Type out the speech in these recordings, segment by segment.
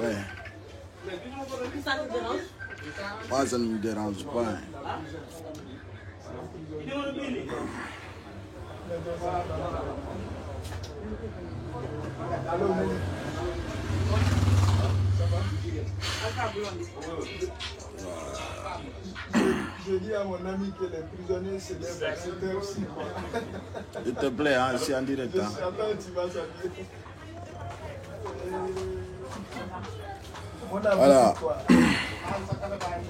Ouais. Ça te dérange? Moi, ça ne me dérange pas. Je dis à mon ami que les prisonniers se lèvent à cette heure-ci. S'il te plaît, hein, je suis en direct. Hein. J'attends, tu vas saluer. Voilà.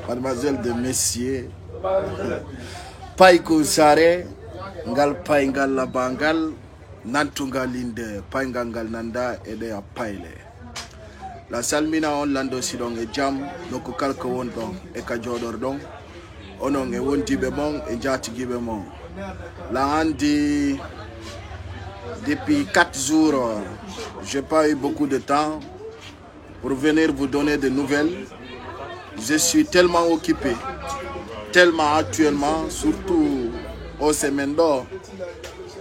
Mademoiselle de Messier. Paiku Sare. Ngal paingal la bangal. Nantungalinde. Paingangal nanda ede a paile. La salmina on lando sidong e jam. Noko kalko wondong e kajodor dong. Onong e wonti bemong e jati gibemong. La andi. Depuis 4 jours, je n'ai pas eu beaucoup de temps pour venir vous donner des nouvelles. Je suis tellement occupé, tellement actuellement, surtout au semaine d'or.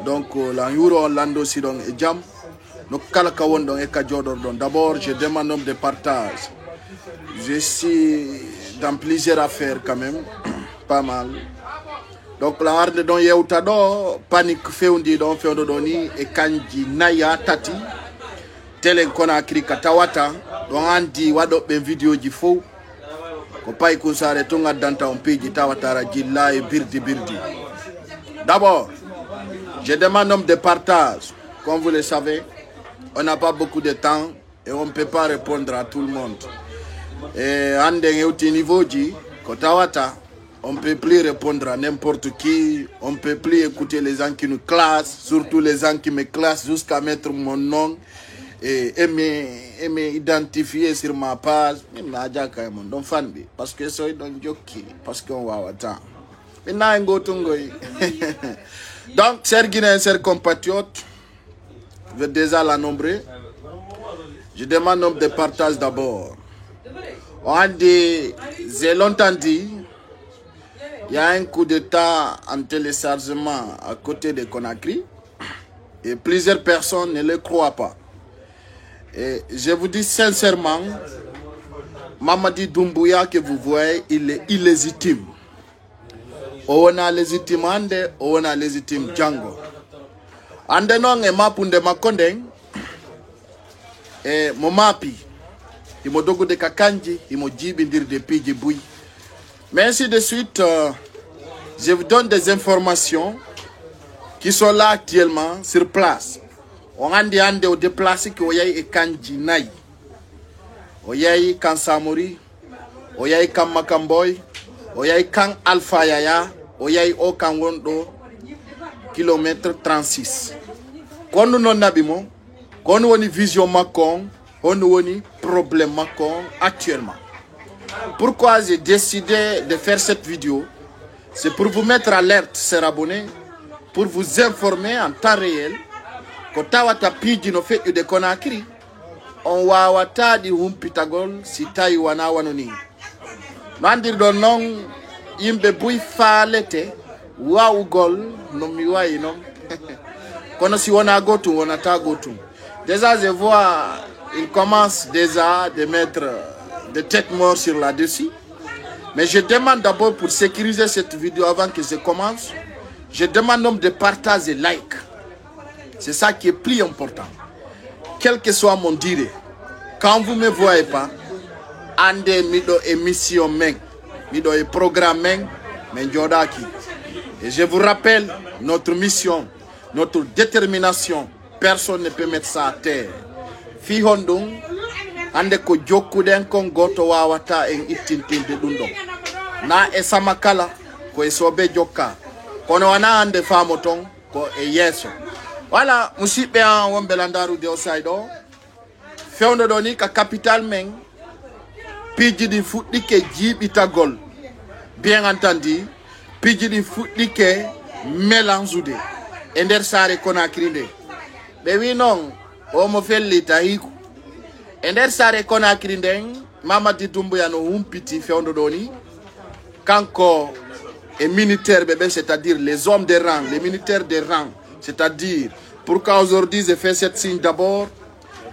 Donc, la Euro Orlando Sidong et Jam, nous kalakawondong et kajodordong. D'abord, je demande un nombre de partage. Je suis dans plusieurs affaires quand même, pas mal. Donc la harde don yewta do panique fewndi don fewdo doni e kanji naya tati telen Conakry katawata don andi wado be video ji fo ko pay ko sare to ngaddanta on peji tawatara jilla e birdi. D'abord, je demande un nombre de partage. Comme vous le savez, on n'a pas beaucoup de temps et on ne peut pas répondre à tout le monde. Et ande yewti niveau ji ko tawata on ne peut plus répondre à n'importe qui. On ne peut plus écouter les gens qui nous classent, surtout les gens qui me classent jusqu'à mettre mon nom et me identifier sur ma page. Donc, parce que c'est un jockey, parce qu'on va attendre. Donc, chers Guinéens, chers compatriotes, je vais déjà la nombrer. Je demande nombre de partage d'abord. On dit, j'ai longtemps dit, il y a un coup d'état en téléchargement à côté de Conakry et plusieurs personnes ne le croient pas. Et je vous dis sincèrement, Mamadi Doumbouya que vous voyez, il est illégitime. On a légitime Ande, on a légitime Django. Ande non e mapunde makondeng e momapi. Imo dogo de kakanji, imo jibi ndir de piji bouy. Mais ainsi de suite, je vous donne des informations qui sont là actuellement sur place. On a dit au déplacé que Oyaï et Kanji Naï, Oyaï Kan Samori, Oyaï Kan Makamboy, Oyaï Kan Alpha Yaya, Oyaï O Kan Wondo, kilomètre 36. Quand nous n'en avons quand nous avons une vision Macron, on a un problème Macron actuellement. Pourquoi j'ai décidé de faire cette vidéo? C'est pour vous mettre alerte, chers abonnés, pour vous informer en temps réel que Tawata Pidji no fait de Conakry, on va wata di Pythagore si Taïwana wanoni. Mandir don non imbe bui falete wa ugol no miwa ino. Kono si wana gotu wana ta gotu. Déjà je vois il commence déjà de mettre de tête mort sur là-dessus. Mais je demande d'abord pour sécuriser cette vidéo avant que je commence, je demande nombre de partages et likes. C'est ça qui est plus important. Quel que soit mon dire, quand vous ne me voyez pas, ande mido émission men, mido et programme men jodaki. Et je vous rappelle notre mission, notre détermination. Personne ne peut mettre ça à terre. Fi hondung ande ko jokuden kon goto wawata en ittintinde dum don na e samakala ko e sobe jokka kono wana ande famoton ko e yeso wala musibe an wombe landaru de osaido fewndo do ni ka capital men piji di fuddike jibitagol bien entendu piji di fuddike mélange e nder sare Conakry nde be wi non o mo fellita hiku e nder sare Conakry nden Mamadi Doumbouya no humpiti fewndo doni kanko et militaire bébé, c'est-à-dire les hommes de rang, les militaires de rang, c'est-à-dire pourquoi aujourd'hui j'ai fait cette signe d'abord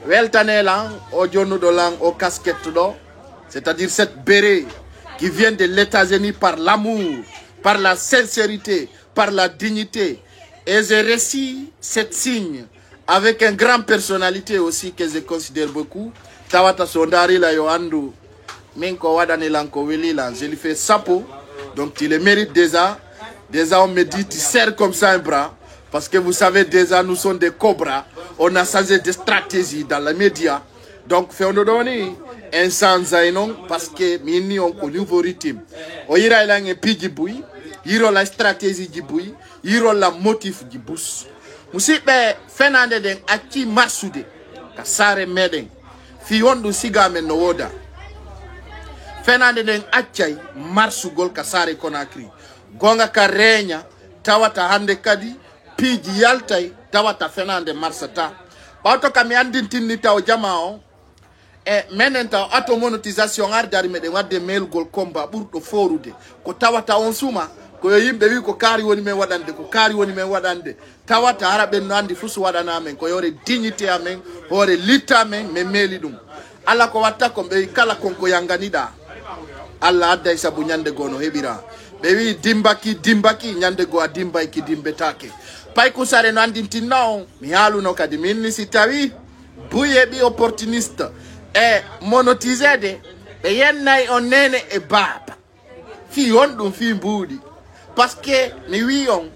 weltanelang o jonnuɗo lang o casquette ɗo, c'est-à-dire cette béret qui vient de l'États-Unis par l'amour, par la sincérité, par la dignité. Et j'ai reçu cette signe avec une grande personnalité aussi que je considère beaucoup. Tawata sondari la yo andu minko wadani lanko wili lan, je lui fais sapo, donc tu le mérites déjà. Déjà on me dit tu serres comme ça un bras, parce que vous savez déjà nous sommes des cobras, on a changé de stratégie dans les médias. Donc fait on donne un sans non parce que mini on connaît nouveau rythme. O ira ilang e pigi bui, iro la stratégie du bui, iro la motif du bus. Musibe fenande den aki marsude ka sare meden fi wondu siga men no woda fenande den accay marsugol ka sare Conakry gonga ka reña tawata hande kadi piji yaltay tawata fenande marsata bawto kam yandintinni taw jamao e menen taw automonétisation ardari meden wadde mail gol combat burdo forude ko tawata on suma ko yimbe wi ko kaari woni men wadande ko kaari woni men wadande tawata harabe no andi fusu wadana men ko yore dignité amen hore litta men me meli dum alla ko watta ko be kala konko yanganida alla adda isabu nyande gono hebira be wi dimbaki nyande go adimba ki dimbetake pay ko sare no andi tinno mi halu no kadi minni si tawi buye bi opportuniste e monétisede be yennay on nene e baba fi hondum fi mbudi parce que ni wiyon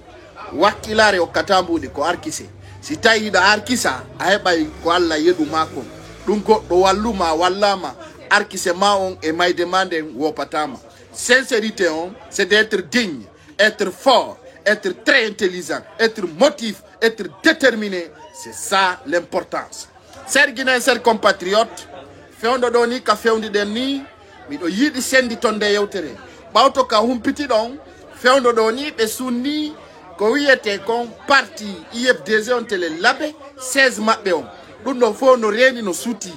wakilare o katambude ko arkise si tawi da arkisa a hebay ko alla yedu mako dum goddo walluma wallama arkise ma on e may demande wopatama. Sincérité on c'est d'être digne, être fort, être très intelligent, être motif, être déterminé, c'est ça l'importance. Sergine ser compatriote fewndo do ni ka fewndi den ni mi do yidi sendi tonde yewtere bawto ka humpiti don fewndo do ni be sunni ko wiyete kon parti IFDG on tele labe 16 mabbe on dum do fo no reni no suti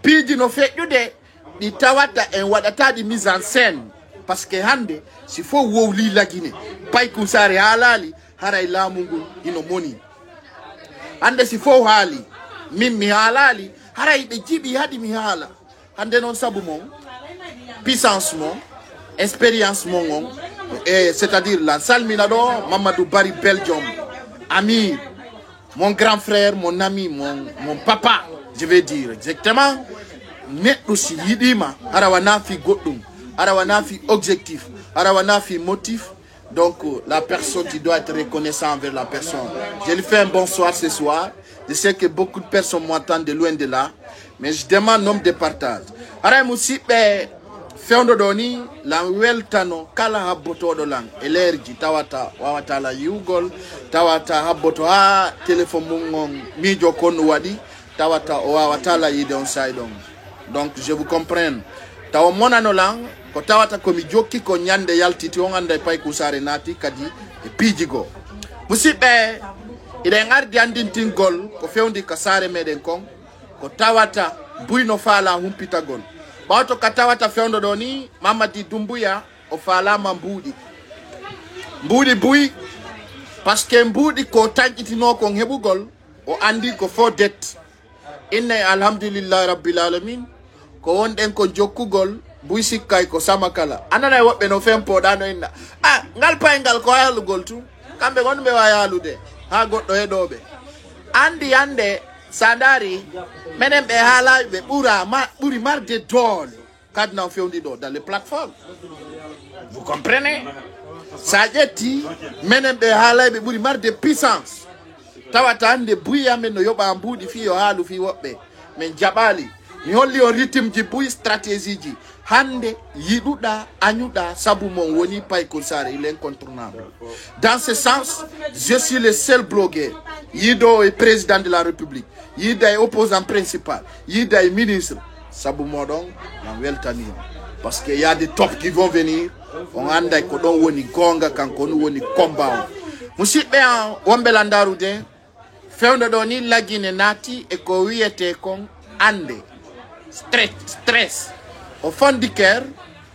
piji no fejude di tawata en wadata di mise en scène parce que hande si fo wowli lagine pay ku sare halali haray lamungu ino moni hande si fo hali min mi halali haray be jibi hadi mi hala hande non sabu mon puissance mon expérience mon c'est-à-dire la salminado Mamadou Bari Belgium ami mon grand frère mon ami mon papa je vais dire exactement neddo si yidima arawana fi goddum arawana fi objectif arawana fi motif. Donc la personne qui doit être reconnaissant envers la personne. Je lui fais un bonsoir ce soir. Je sais que beaucoup de personnes m'entendent de loin de là, mais je demande nombre de partage. Ara musibe fewndo doni la weltano kala habboto do lang elerji tawata wawata la yugol tawata habboto ha téléphone mon mijo kon wadi tawata wawata la yide on side on. Donc je vous comprends. Taw monano lang ko tawata ko mi jokki ko nyande yaltiti on ande pay ku sare nati kadi e pijigo musibe ide ngardi andintingol ko fewndi ka sare meden kon ko tawata buyno fala humpita gon bawto ka tawata fewndo do ni Mamadi Doumbouya o fala mbudi buy parce que mbudi ko tanjitino ko hebugol o andi ko fo det inna alhamdulillah rabbil alamin ko wonden ko jokkugol buy sikkay ko samakala anana wobbe no fempo dano inna ngal payngal ko yalugol tu kambe gon be wayalude ha goddo hedobe andi ande sandari menen be hala be buri marde dol kadna fewndi do dans les plateformes. Vous comprenez? Sajeti menen be hala be buri marde puissance tawata ande buya men no yoba ambudi fi yo halu fi wobbe men jabali mi holli o rythme ji buy stratégie ji hande yiduda anyuda sabu mon woni pay ko sare il est incontournable. Dans ce sens je suis le seul blogueur yido est président de la République yida est opposant principal yida est ministre sabu modon na weltani parce que y a des tops qui vont venir on anda ko don woni gonga kanko woni combat musibe en wombe landarude fewndo do ni lagine nati e ko wiyete kon ande stress au fond du cœur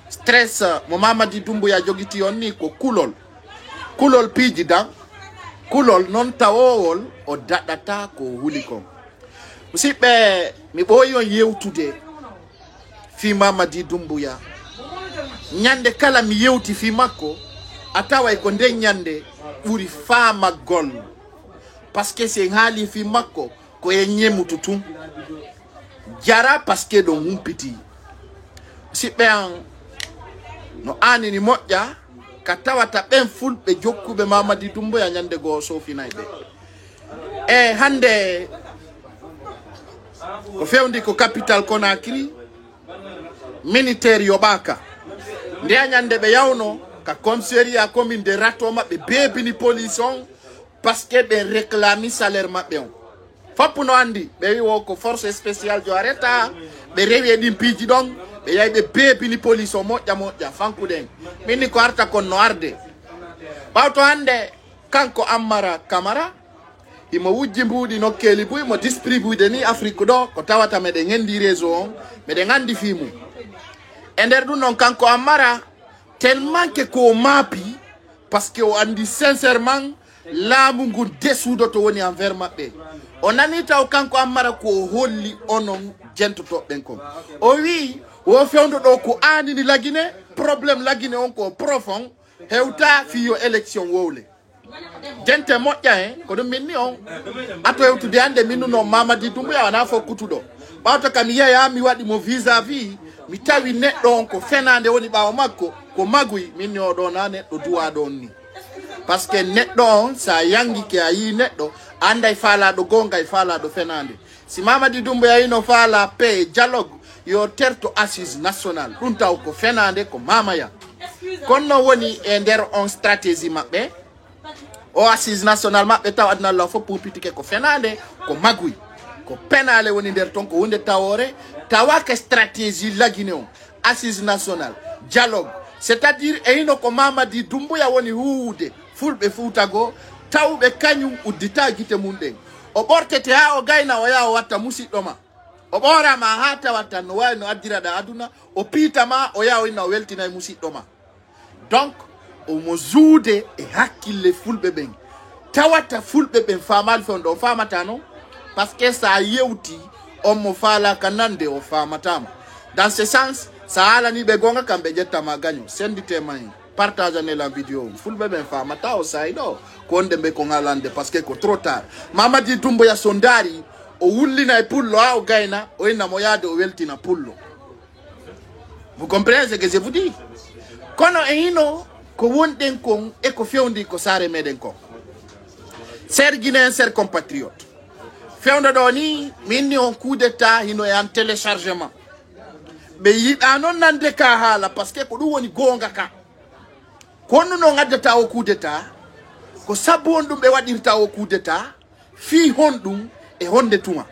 stress mo Mamadi Doumbouya jogiti on ni ko kulol piji dan kulol non tawol o dadata ko huli kon Musibe mi boyo yewtude fi Mamadi Doumbouya nyande kala mi yewti fi makko atawa ko nde nyande ɓuri fama gol parce que c'est hali fi makko ko e nyemutu tum jara parce que do humpiti siɓe an no anini moƴƴa ka tawata ɓen fulɓe jokkuɓe Mamadi Doumbouya nyande go sofinay ɓe e hande ko fewndi ko capital Conakry militaire yoɓaka nde nyande ɓe yawno ka commissariat commune de rato maɓɓe bebini police on parce que ɓe réclami salaire maɓɓe on foppu no andi ɓe wi wo ko force spéciale jo arrêta ɓe rewi e ɗin piiji ɗon ɓe yahi ɓe bebini police o moƴƴa fankuɗen minni ko arta kon no arde ɓawto hande kanko Ammara Camara imo wujji mbuuɗi nokkeli buy mo distribuide ni Afrique ɗo ko tawata meɗen hendi réseau on meɗen andi fimu e nder ɗum noon kanko Ammara tellement que ko maapi parce que o andi sincèrement laamu ngu desuudo to woni envers maɓɓe o nani taw kanko Ammara ko holli onon jentotoɓɓen kon o wi wo fewndo ɗo ko anini lagine probléme lagine on ko profond hewta fiyo élection wowle jente moƴƴa hen ko ɗum minni on ato hewtude hande minnu noon Mamadi Doumbouya wana fof kutuɗo ɓawta kam yeeya mi waɗi mo vis-à-vis mi tawi neɗɗo on ko fenande woni ɓawo makko ko maguy minni o ɗo na neɗɗo duwa ɗon ni par ce que neɗɗo on sa yangike a yi neɗɗo anda e faalaɗo gonga e faalaɗo fenande si Mamadi Doumbouya yino faala paix dialogue yo terto assise national ɗum taw ko fenande ko mamaya kono woni e nder on stratégie maɓɓe o assise national maɓɓe taw aduna Allah fof pumpitike ko fenande ko maguy ko penale woni nder ton ko hunde tawore tawaka stratégie lagine on assise national dialogue c'est-à-dire e hino ko Mamadi Doumbouya woni huude fulɓe Fuutago tawɓe kañum uddita gite mum ɗen o ɓortete ha o gayna o yaha o watta musidɗo ma o ɓorama ha tawata no wawi no addiraɗa aduna o piitama o yaha o inna o weltina e musidɗo ma donc omo zuude e hakkille fulɓe ɓen tawata fulɓe ɓen famali fewndo o famata non parce que sa yewti on mo faalaka nande o famatama dans ce sens sa haalani ɓe gonga kamɓe ƴettama gaño senditema hen partage ane la vidéo fulɓe ɓen famata o sayi ɗo ko wonde ɓe ko ngalande par ce que ko trop tard Mamadi Doumbouya so daari o wullina e pullo ha o gayna o inna mo yaade o weltina pullo vous comprenez ce que je vous dis kono e hino ko wonɗen kon e ko fewndi ko saare meɗen kon ser guinéen ser compatriote fewndo ɗo ni minni on coup d'état hino e an téléchargement ɓe yiɗa noon nande ka haala par ce que ko ɗum woni gonga ka kono no gaddata o coup d'état ko sabu on ɗum ɓe waɗirta o coup d'état fi honɗum e honde tuma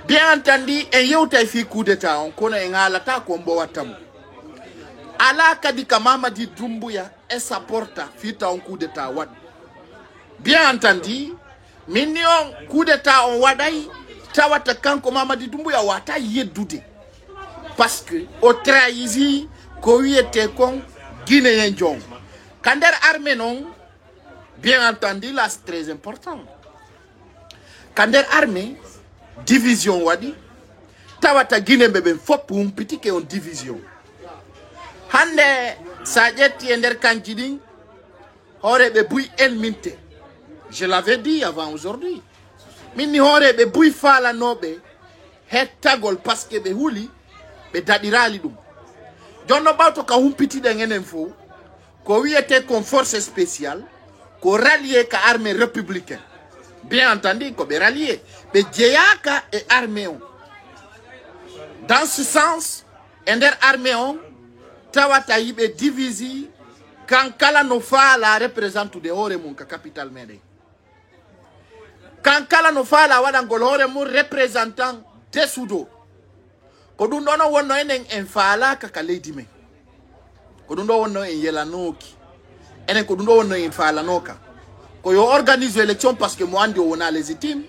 bien entendu en yewta e fi coup d'état on kono en haalata ko mbo wattamo ala kadi ka Mamadi Doumbouya e sapporta fita on coup d'état waɗ bien entendu minni on coup d'état on waɗay tawata kanko Mamadi Doumbouya wata yeddude parce que o trahisi ko wiyete kon guinéen jon ka nder armée non bien entendu là c'est très important ka nder armée division waɗi tawata guinéen ɓe ɓen fopp humpitike on division hande sa ƴetti e nder kanji ɗin hooreɓe buy elminte je l'avais dit avant aujourd'hui minni hooreɓe buy faalanoɓe hettagol par ce que ɓe huuli ɓe daɗirali ɗum jonno ɓawto ka humpitiɗen enen fo ko wiyete kon force spéciale ko rallié ka armée républicaine bien entendu ko ɓe rallié ɓe jeyaka e armée on dans ce sens e nder armée on tawata yiɓe divisi kan kala no faala représentude hoore mum ka capital meɗen kan kala no faala waɗangol hoore mum représentant desudo ko ɗum ɗo no wonno enen en faalaka ka leydi men ko ɗum ɗo wonno en yelanoki enen ko ɗum ɗo wonno en faalanoka ko yo organise élection parce que mo andi o wona légitime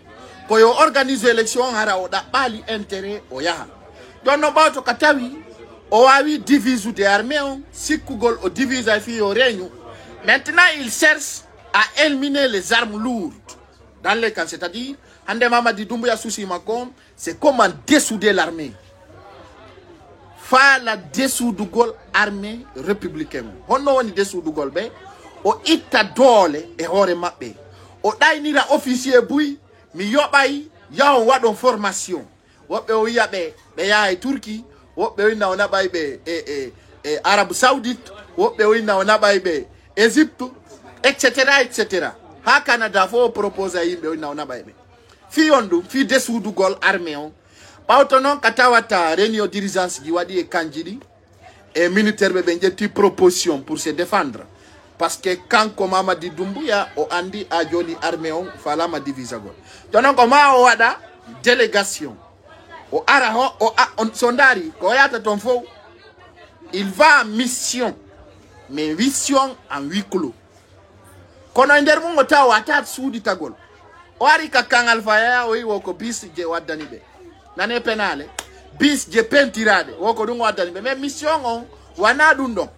ko yo organise élection hara o ɗaɓɓali intérêt o yaha jonno ɓawto ka tawi o wawi divise de armée on sikkugol o divise ay fi o réunion maintenant il cherche à éliminer les armes lourdes dans les camps c'est-à-dire Hande Mamadi Doumbouya souci makom, c'est comment dessouder l'armée. Fa la dessoudugol armée républicaine. Honno woni dessoudugol be o itta dole e hore mabbe. O daynira officier buy mi yobay yaw wadon formation. Wobbe o wiya be yaha e Turki, wobbe winna o nabay be Arabie Saoudite, wobbe winna o nabay be Égypte, etc. etc. Ha Canada fo propose yimbe winna o nabay be. Fi ondu fi dessoudugol armée on. Pauto non katawata réunion dirigeance qui wadi e kanjidi et militaire be benjeti proposition pour se défendre parce que quand Mamadi Doumbouya o andi a joni armée on fala ma divisa go tonon ko ma o wada délégation o ara ho on sondari ko yata ton fo il va en mission mais mission en huis clos kono nder mo taw atat suudi tagol o ari ka kangal faya o yiwo ko bis je wadani be nane penale bis je pentirade woko dum wadani mais mission on wana dundon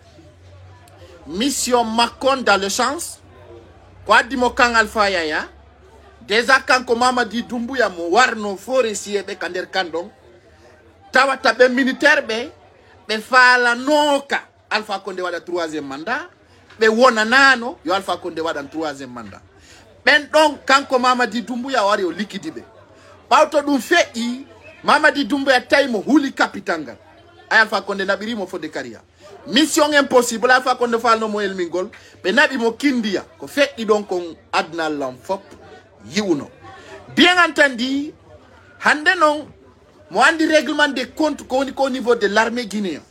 mission makon dans le sens quoi di mo kangal faya ya déjà quand Mamadi Doumbouya mo warno forestier be kander kandon tawata be militaire be fala noka Alpha Condé wada 3e mandat be wona nano yo Alpha Condé wada 3e mandat ben donc quand Mamadi Doumbouya wari o liquidibe pawto dum fe'i Mamadi Doumbouya taymo huli kapitanga Alpha Condé nabiri mo fode carrière mission impossible Alpha Condé falno mo elmingol be nabi mo kindia ko fe'i donc on adna lam fop yiwno bien entendu hande non mo andi règlement des comptes qu'au niveau de l'armée guinéenne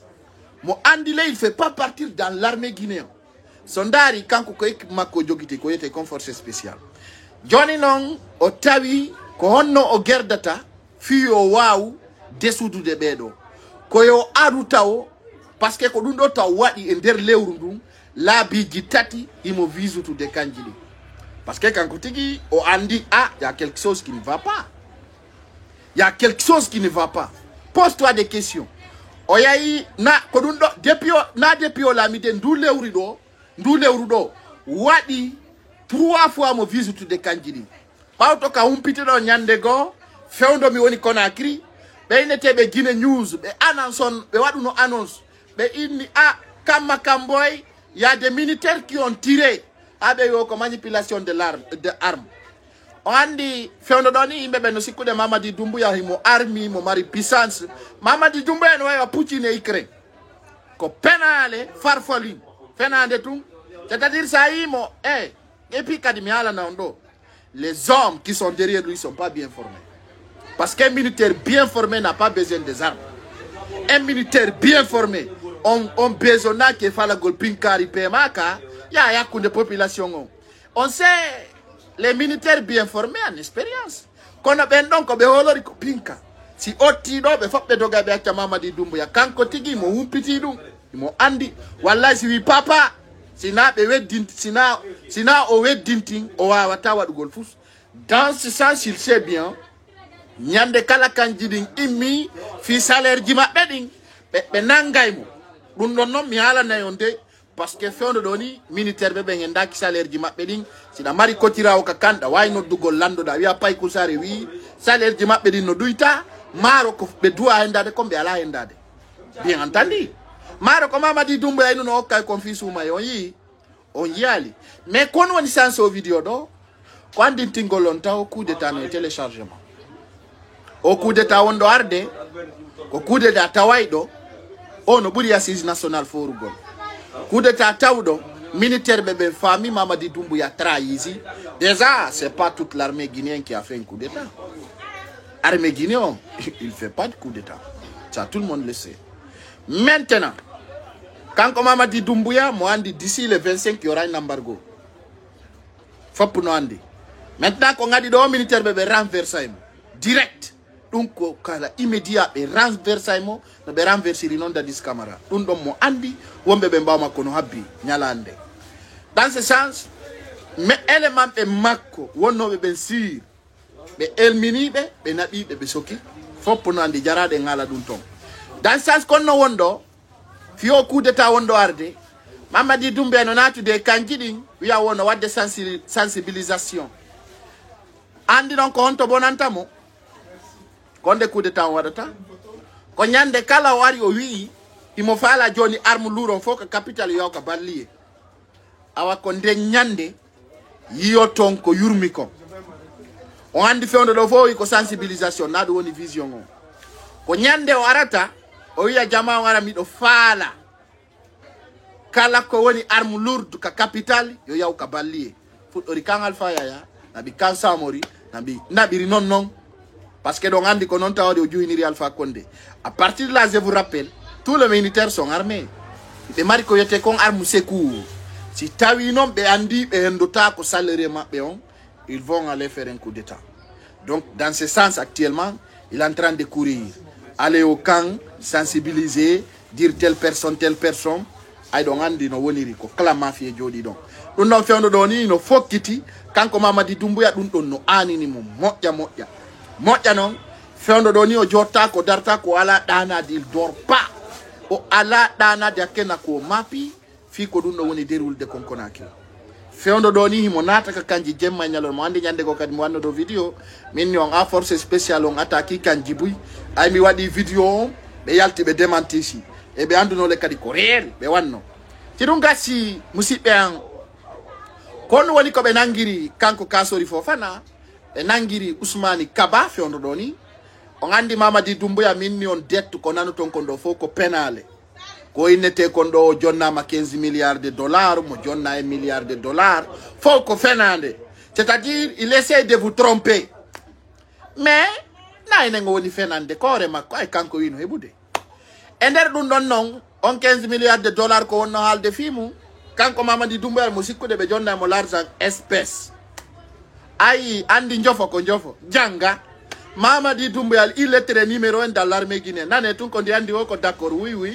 mo andi là il fait pas partir dans l'armée guinéenne sondari kanko ko makko jogite ko yete comme force spéciale joni non o tawi ko honno o gerdata fiyo waw dessudude bedo ko yo arutawo parce que ko dum do taw wadi e der lewru dum laabiji tati imo visutude kanjili parce que quand tigi o andi il y a quelque chose qui ne va pas. Il y a quelque chose qui ne va pas. Pose-toi des questions. Oyayi na kodundo depuis o la mide ndu lewru do wadi 3 fois mo visite de kanjili. Pawto ka humpite do nyande go fewndo mi woni Conakry be inetebe Guinée News be annonce be wadu no annonce be inni kama kamboy il y a des militaires qui ont tiré avec une manipulation de l'arme. On dit, fewndo doni imbe no sikude Mamadi Doumbouya mo army mo mari puissance. Mamadi Doumbouya no wa Poutine ikre. Ko penale farfoli. Fenande tout. C'est-à-dire ça imo et puis kadimi ala na ndo. Les hommes qui sont derrière lui sont pas bien formés. Parce qu'un militaire bien formé n'a pas besoin des armes. Un militaire bien formé on besoin que fala golpinkari pemaka. Il y a une population. On sait les militaires bien formés en expérience. Qu'on a bien donc beholori pinka. Si otido be fopbe doga be acha Mamadi Doumbouya kanko tigi mo humpiti dum mo andi wallahi si wi papa sina be weddinti sina o weddinting o wawata wadugol fus. Dans ce sens il sait bien nyande kala kanjiding immi fi salaire jima beding be nangay mo dum don non mi hala na yonde parce que fewndo doni militaire be ngenda ki salaire ji mabbe din sina mari kotira o ka kanda way no dugol lando da wi'a pay ko sare wi salaire ji mabbe din no duita maro ko be du'a endade ko be ala endade bien entendu maro ko Mamadi Doumbouya ino no kay confisu ma on yali mais kon woni sans o video do ko andi tingolon taw coup d'état no téléchargement o coup d'état wondo arde ko coup d'état tawaydo ono buri assise national forugol coup d'état tawdo militaire bébé famille Mamadi Doumbouya trahi. Déjà c'est pas toute l'armée guinéenne qui a fait un coup d'état. Armée guinéenne il fait pas de coup d'état, ça tout le monde le sait. Maintenant quand Mamadi Doumbouya moi andi d'ici le 25 il y aura un embargo faut pour nous andi. Maintenant qu'on a dit do militaire bébé renversé direct donc kala immédiat be renverser mo be renverser non da dis camera dum dom mo andi wombe be mbama kono habbi nyalande. Dans ce sens mais élément be makko wonno be ben sir be elmini be nabi be soki fop no andi jarade ngala dum ton. Dans ce sens konno wondo fio coup d'état wondo arde Mamadi Doumbouya no natu de kanjiding wiya wono wadde sensibilisation andi non ko honto bonantamo konde coup d'état wadata ko nyande kala wari o wi imo fala joni arme lourd fo ka capital yo ka ballié awa ko de nyande yiyo ton ko yurmi ko on andi fewndo do fo ko sensibilisation na do woni vision on ko nyande o arata o wiya jama wara mi do fala kala ko woni arme lourde ka capital yo yaw ka ballié fudori kan alfa yaya nabi kan samori nabi non parce que donc andi ko non tawde o juiniri Alpha Condé à partir de là je vous rappelle tous les militaires sont armés be mari ko yete kon arme secours si tawi non be andi be endota ko salaire mabbe on ils vont aller faire un coup d'état donc dans ce sens actuellement il est en train de courir aller au camp sensibiliser dire telle personne ay don andi no woniri ko kala mafia jodi don dun non fewndo do ni no fokkiti kanko Mamadi Doumbouya dun don no anini mo moƴƴa non fewndo do ni o jotta ko darta ko ala danade il dort pas o ala danade akena ko mapi fi ko dun do woni derulde konkonaki fewndo do ni himo nata ka kanji jemma nyalon mo andi nyande ko kadi mo wanno do video min on a force spéciale on attaque kanji buy ay mi wadi video be yalti be démentisi e be anduno le kadi ko réel be wanno ti dum gassi musibbe an kono woni ko be nangiri kanko Kassory Fofana be nangiri Ousmane Kaba fewndo do ni on andi Mamadi Doumbouya minni on dettu ko nanu ton kondo fo ko penale ko inete kondo jonnama 15 milliards de dollars mo jonna 1 milliard de dollars fo ko fenande c'est-à-dire il essaie de vous tromper mais nay ngo woni fenande kore makko ay kanko wino hebude ender dun don non on 15 milliards de dollars ko wonno halde fimu kanko Mamadi Doumbouya mo sikkude be jonna mo l'argent espèce ay andi njofo ko njofo janga Mamadi Doumbouya illettré numéro 1 dans l'armée guinéenne nane tun ko ndi andi o ko d'accord oui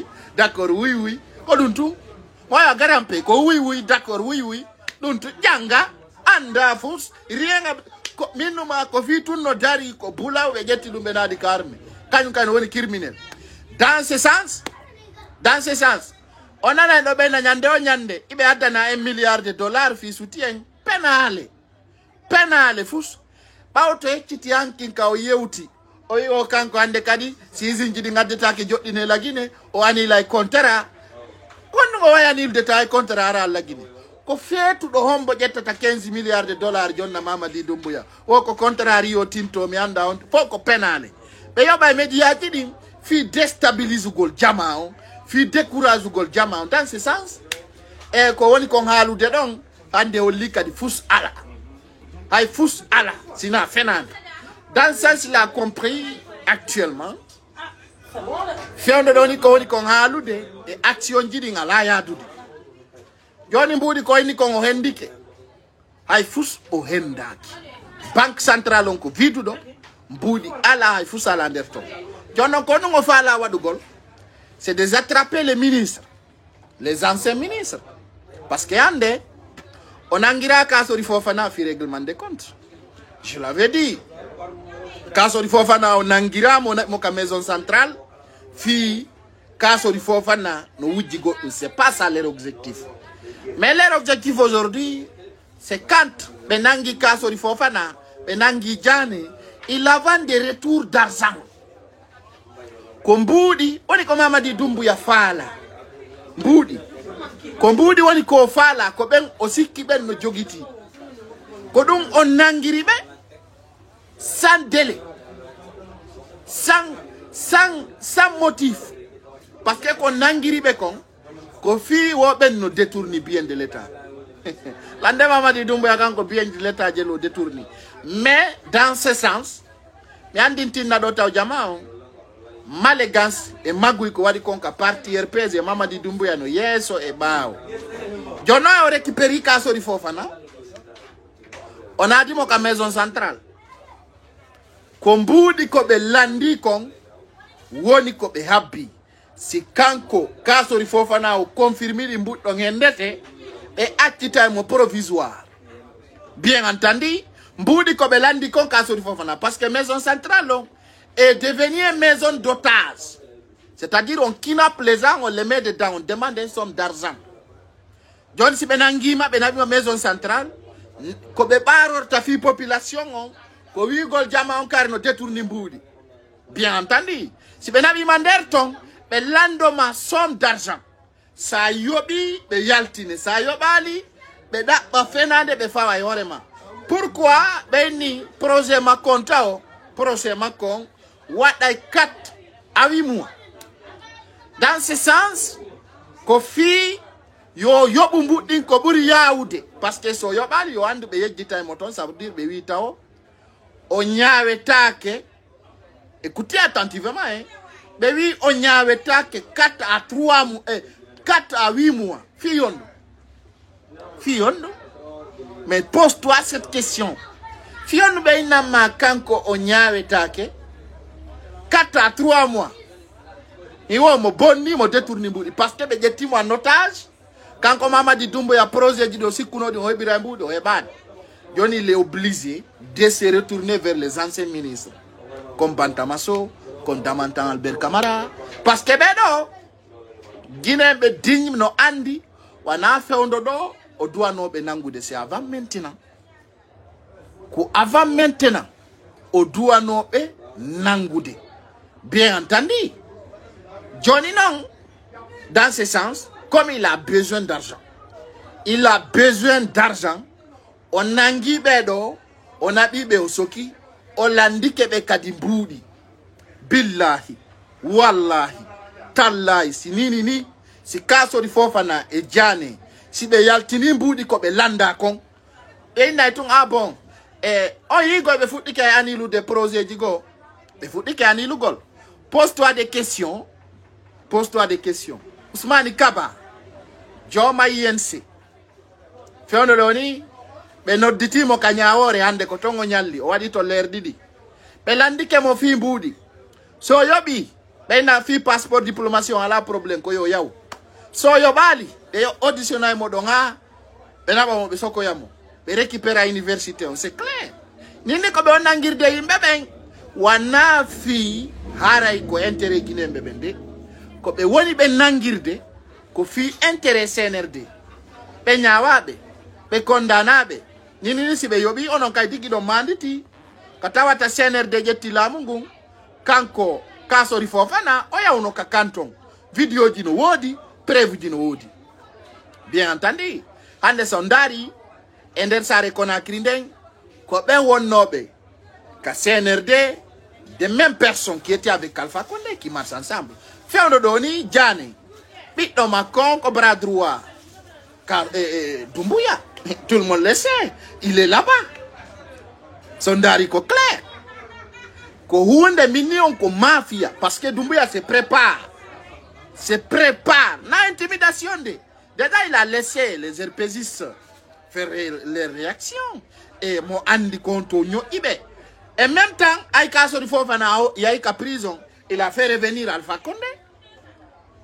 ko dun tu waya garampe ko oui d'accord oui dun tu janga anda fus rienga ko minuma ko fi tun no dari ko bulaw be jetti dum be nadi karme kan woni criminel dans ce sens on a no be na nyande o nyande ibe adana 1 milliard de dollars fi soutien penale fus bawto ecciti ankin ka o yewti o yi o kanko ande kadi sizinji di ngaddetake joddine lagine o ani lay contrat konno o wayani detail contrat ara lagine ko feetu do hombo jettata 15 milliards de dollars jonna Mamadi Doumbouya o ko contrat rio tinto mi anda on fo ko penale be yoba e media din fi déstabilise gol jama on fi décourage gol jama on dans ce sens e ko woni ko haalude don ande o likadi fus ala ay fous ala sina fenande dans ce sens il a compris actuellement fewndo doni ko woni ko haalude e action jidi ngala yadude joni mbudi ko ni ko hendike ay fous o hendaki banque centrale on ko vidudo mbudi ala ay fous ala nder ton jono ko no fala wadugol c'est de attraper les ministres les anciens ministres parce que ande on angira Kassory Fofana fi règlement des comptes. Je l'avais dit. Kassory Fofana on angira mo ka maison centrale fi Kassory Fofana no wujjigo c'est pas ça leur objectif. Mais leur objectif aujourd'hui c'est quand benangi Kassory Fofana benangi Jane il avant des retours d'argent. Kombudi oni ko Mamadi Doumbouya fala. Mbudi Kombudi woni ko fala ko ben o sikki ben no jogiti ko dum on nangiri be sans délai sans motif parce que ko nangiri be kon ko fi wo ben no détourni bien de l'état lande Mamadi Doumbouya kanko bien de l'état je lo détourni mais dans ce sens mi andintin na do taw jama malégance et magui ko wadi konka parti RPS et Mamadi Doumbouya no yeso e bawo jono o récupérer Kassory Fofana on a dit mo ka maison centrale ko mbudi ko be landi kon woni ko be habbi si kanko Kassory Fofana o confirmer di mbuddo ngendete e accita mo provisoire bien entendu mbudi ko be landi kon Kassory Fofana parce que maison centrale on et devenir maison d'otage. C'est-à-dire, on kidnappe les gens, on les met dedans, on demande une somme d'argent. John si benangima maison centrale, ko be baro ta fi population on ko wi gol jama on kari no détourni mbuudi bien entendu si be nabi mander ton be landoma somme d'argent sa yobi be yaltine sa yobali be dabba fenande be fawa yorema pourquoi be ni projet makonta o projet makon waday 4 à 8 mois dans ce sens ko fi yo yobu mbudin ko buri yawude parce que so yobali yo andu be yejjita e moton ça veut dire be wi taw o ñawetake écoutez attentivement hein be wi o ñawetake 4 à 3 mois 4 à 8 mois fiyondo mais pose-toi cette question fiyondo be inama kanko o ñawetake 4 à 3 mois iwo mo bonni mo détourni mbudi parce que be jettimo en otage quand Mamadi Doumbouya a projet de Sikuno de Hobirambu de Hebad, Johnny il est obligé de se retourner vers les anciens ministres, comme Bantamaso, comme Damantan Albert Kamara, parce que Bedo, Guinée be digne no Andi, wana fait un dodo, au doigt no benangu de c'est avant maintenant. Avant maintenant, au doigt no be nangude. Bien entendu, Johnny non, dans ce sens, comme il a besoin d'argent, on nangi bedo, on abibe osoki, on landike be kadimboudi. Billahi, wallahi, tallahi, si ni, si kaso di fofana e jane, si be yaltini mboudi ko be landa kon. E na itung bon, on yi go be futi ke anilu de projet digo, be futi ke anilu gol. Pose-toi des questions, Ousmane Kaba, Joma INC. Feono doni, be nodditi mo kanyawore hande ko tongo nyalli, o wadi to lerdidi. Be landike mo fi mbudi. So yobi, be na fi passeport diplomation ala problème ko yo yaw. So yobali, be yo auditionnay mo donga, be na ba mo be soko yamo. Be récupérer université, on c'est clair. Nini ko be onangirde yimbe ben, wana fi haray ko intérêt Guinée mbebende, ko be woni be nangirde, ko fi intérêt CNRD be nyawabe be kondanabe nini si be yobi onon kay digido manditi katawata CNRD jetti lamungu kanko kasori fofana oya uno ka kanton video dino wodi preuve dino wodi bien entendu hande sondari ender sare Conakry nden ko be wonnobe ka CNRD des mêmes personnes qui étaient avec Alpha Condé qui marchent ensemble fewdo doni jane Bito Macon au bras droit. Car Doumbouya, tout le monde le sait, il est là-bas. Sondari ko clair. Ko hunde millions ko mafia parce que Doumbouya se prépare. Na intimidation de. Déjà il a laissé les RPGistes faire les réactions et mon andi konto nyo ibe. En même temps, Aïka Sori Fofana Yaïka prison, il a fait revenir Alpha Condé.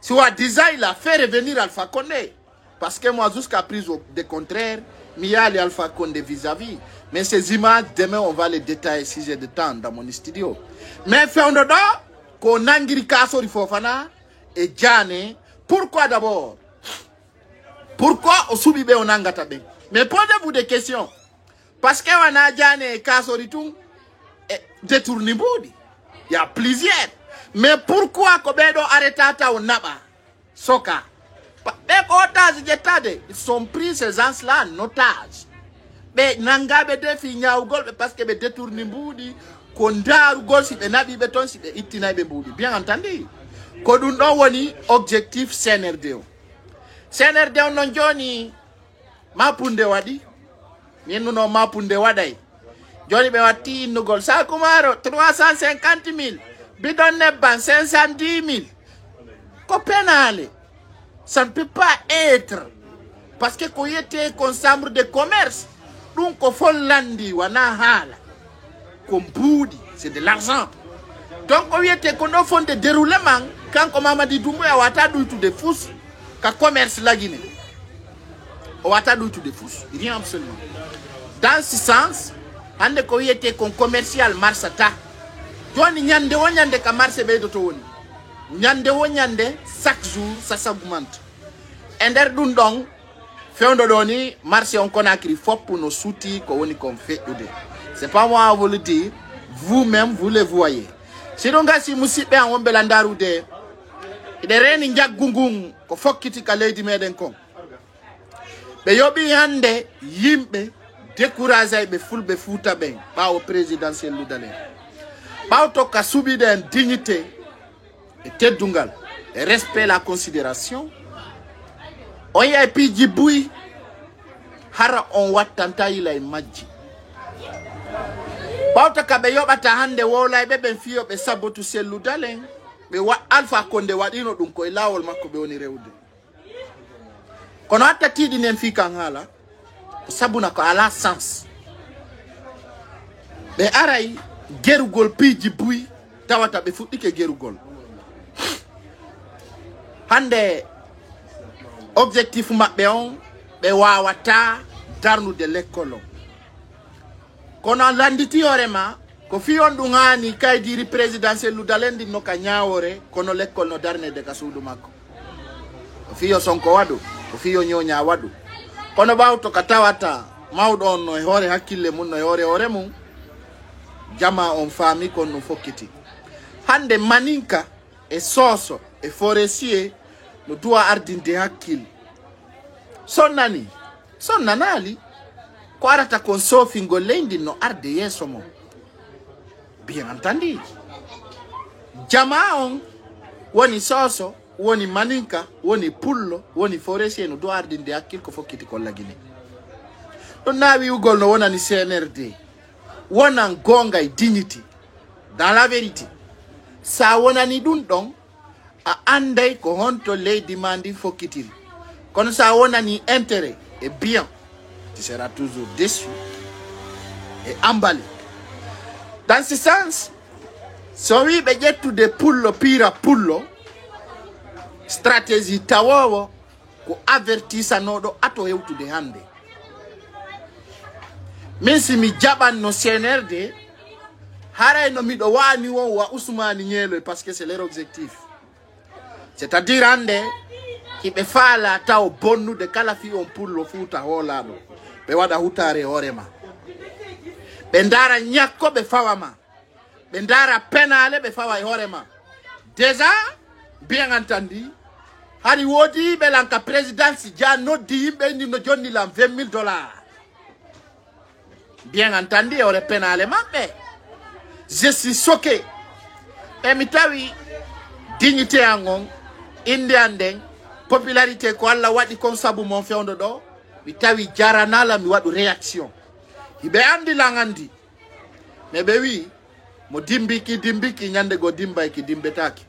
Soit-disant, il a fait revenir Alpha Condé. Parce que moi, jusqu'à prise de contraire, il y a Alpha Condé vis-à-vis. Mais ces images, demain, on va les détailler si j'ai de temps dans mon studio. Mais fait dodo, qu'on angiri kaso Fofana et Djane. Pourquoi d'abord? Pourquoi au Soubibe on angatabe? Mais posez-vous des questions. Parce que on a Djane et kaso tout détourné boudi. Il y a plusieurs. Mais pourquoi Kobedo arrêtata au Naba Soka? Ils sont pris ces gens-là en otage. Mais Nangabe defi Nyaugol parce que détourné boudi, Kondar Gol si Benabi Beton si Itinabe boudi. Bien entendu. Koduno woni objectif CNRD. CNRD non Johnny Mapunde wadi. Ninu no Mapunde wadai. Johnny Bewati Nugol Sakumaro 350 000. Bidon Neban 510 000. Copenhague. Ça ne peut pas être. Parce que quand il était chambre de commerce, donc au fond landi wana hala. Comme boudi, c'est de l'argent. Donc quand il était qu'on fond de déroulement, quand Mamadi Doumbouya wata doutu de fous, ka commerce la Guinée. Wata doutu de fous, rien absolument. Dans ce sens, ande quand il était qu'on commercial marsata. Johnny nyande wonyande ka marché be doto woni nyande wonyande chaque jour ça s'augmente ender dun dong fewndo doni marché on Conakry fop no souti ko woni comme fait ode C'est pas moi à vous le dire. Vous-même, vous le voyez. Si donc si musibe en wombelandaru de reni njak gungung ko fokkiti ka leydi meden kon. Be yobi hande yimbe décourager be fulbe futa ben ba au présidentiel ludalen. Ba to ka subi den dignité et teddungal et respect la considération. On y a pi jibui hara on wattanta ila majji. Bauta ka be yobata hande wola be ben fiyo be sabotu sellu dalen be wa Alpha Condé wadino dum ko lawol makko be woni rewde kono atta tidi nen fi kan hala sabuna ko ala sens be aray gerugol piji buy tawata be fuddike gerugol hande objectif mabbe on be wawata darnude l'école. Kono landiti orema ko fiyon dungani kay diri présidentiel ludalendi no ka nyaawore kono l'école no darne de kasudu makko ko fiyo sonko wadu ko fiyo nyonya wadu kono bawto katawata mawdon no hore hakkille mun no hore mun jama on fami kon no fokkiti hande maninka e soso e forestier no doit ardinde hakkil sonnanali ko arata kon sofingo lendi no arde yeso mo bien entendu jama on woni soso woni maninka woni pullo woni forestier no do ardinde hakkil ko fokkiti ko lagini don nawi ugol no wona ni CNRD wona gonga e dignity dans la vérité sa wona ni dun don a andai ko honto leydi mandi fokkitiri kono sa wona ni intérêt et bien tu seras toujours déçu et emballé. Dans ce sens, si on veut tout de pullo pira pullo, stratégie tawawo ko avertisa nodo ato hewtu de hande. Min si mi jaban no CNRD, haray no mido wani won wa Ousmane Nielo parce que c'est leur objectif. C'est-à-dire hande ki be fala taw bonnu de kala fi on pullo futa holado. Be wada hutare horema be ndara nyakko be fawama be ndara penale be fawa horema déjà bien entendu hari wodi be lanka présidence ja noddi be ni no jonni lam $20,000 bien entendu ore penale mabbe je suis choqué e mitawi dignité angon indianden popularité ko alla wadi kon sabu mon fewndo do mi tawi jaranala mi wadu réaction ibe andi langandi me be wi mo dimbiki nyande go dimba ki dimbetaki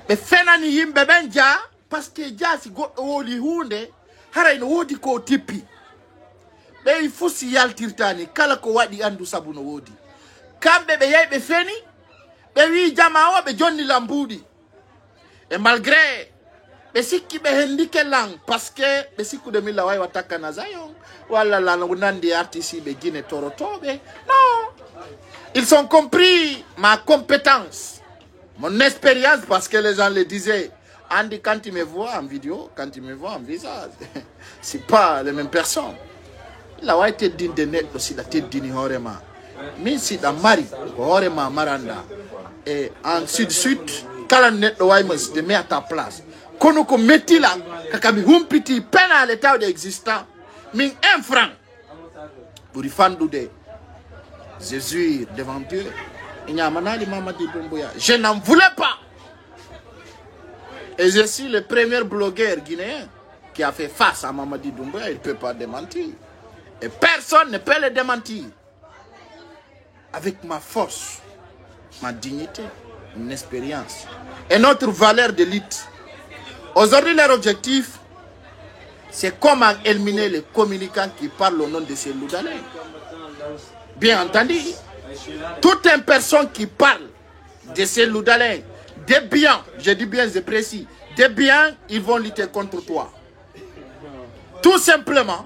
be fenani yimbe benja parce que jasi goddo woli hunde haray no wodi ko tippi be fusi yaltirtani kala ko wadi andu sabu no wodi kambe be yeybe feni be wi jama o be jonni lambudi et malgré be sikki be hendike lang parce que be sikku de mila way wataka na zayon wala la nandi artiste be Guinée torotobe non ils ont compris ma compétence mon expérience parce que les gens le disaient Andy quand il me voit en vidéo quand il me voit en visage c'est pas les mêmes personnes la way te din de net aussi la te dini horema min si da mari horema maranda et en sud kala net do way mas de mettre à ta place kono ko metti la kakabi humpiti pena l'état existant min 1 franc pour fandu de Jésus devant Dieu je n'en voulais pas et je suis le premier blogueur guinéen qui a fait face à Mamadi Doumbouya. Il ne peut pas démentir et personne ne peut le démentir avec ma force, ma dignité, mon expérience et notre valeur d'élite. Aujourd'hui, leur objectif, c'est comment éliminer les communicants qui parlent au nom de ces Loudalais. Bien entendu, toute une personne qui parle de ces Loudalais, des biens, je dis bien, c'est précis, des biens, ils vont lutter contre toi. Tout simplement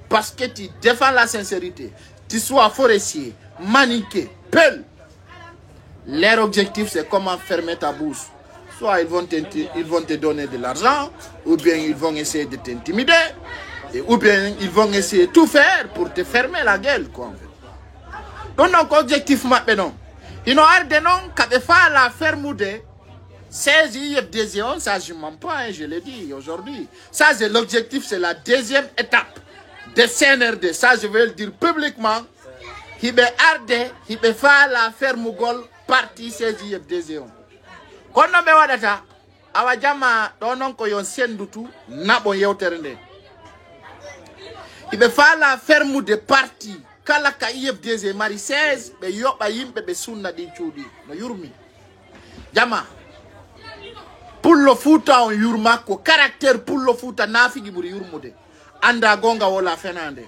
parce que tu défends la sincérité, tu sois forestier, maniqué, pelle. Leur objectif, c'est comment fermer ta bouche. Soit ils vont te donner de l'argent, ou bien ils vont essayer de t'intimider, ou bien ils vont essayer de tout faire pour te fermer la gueule, quoi, en fait. Don non objectif mabbe non ino arde non kabe fa la fermude 16 IFDZ, ça je mens pas, hein, je l'ai dit aujourd'hui. Ça c'est l'objectif, c'est la deuxième étape de CNRD. Ça je vais le dire publiquement. Hibe arde, hibe fa la fermugol parti 16 IFDZ. Kono be wadata awa jama donon ko yon sendutu nabo yewtere nde. Hibe fa la fermude parti kala ka IFDZ mari 16 be yoba yimbe be sunna di chudi no yurmi. Jama pour le futa on yurma ko caractère pour le futa nafigi buri yurmude anda gonga wala fenande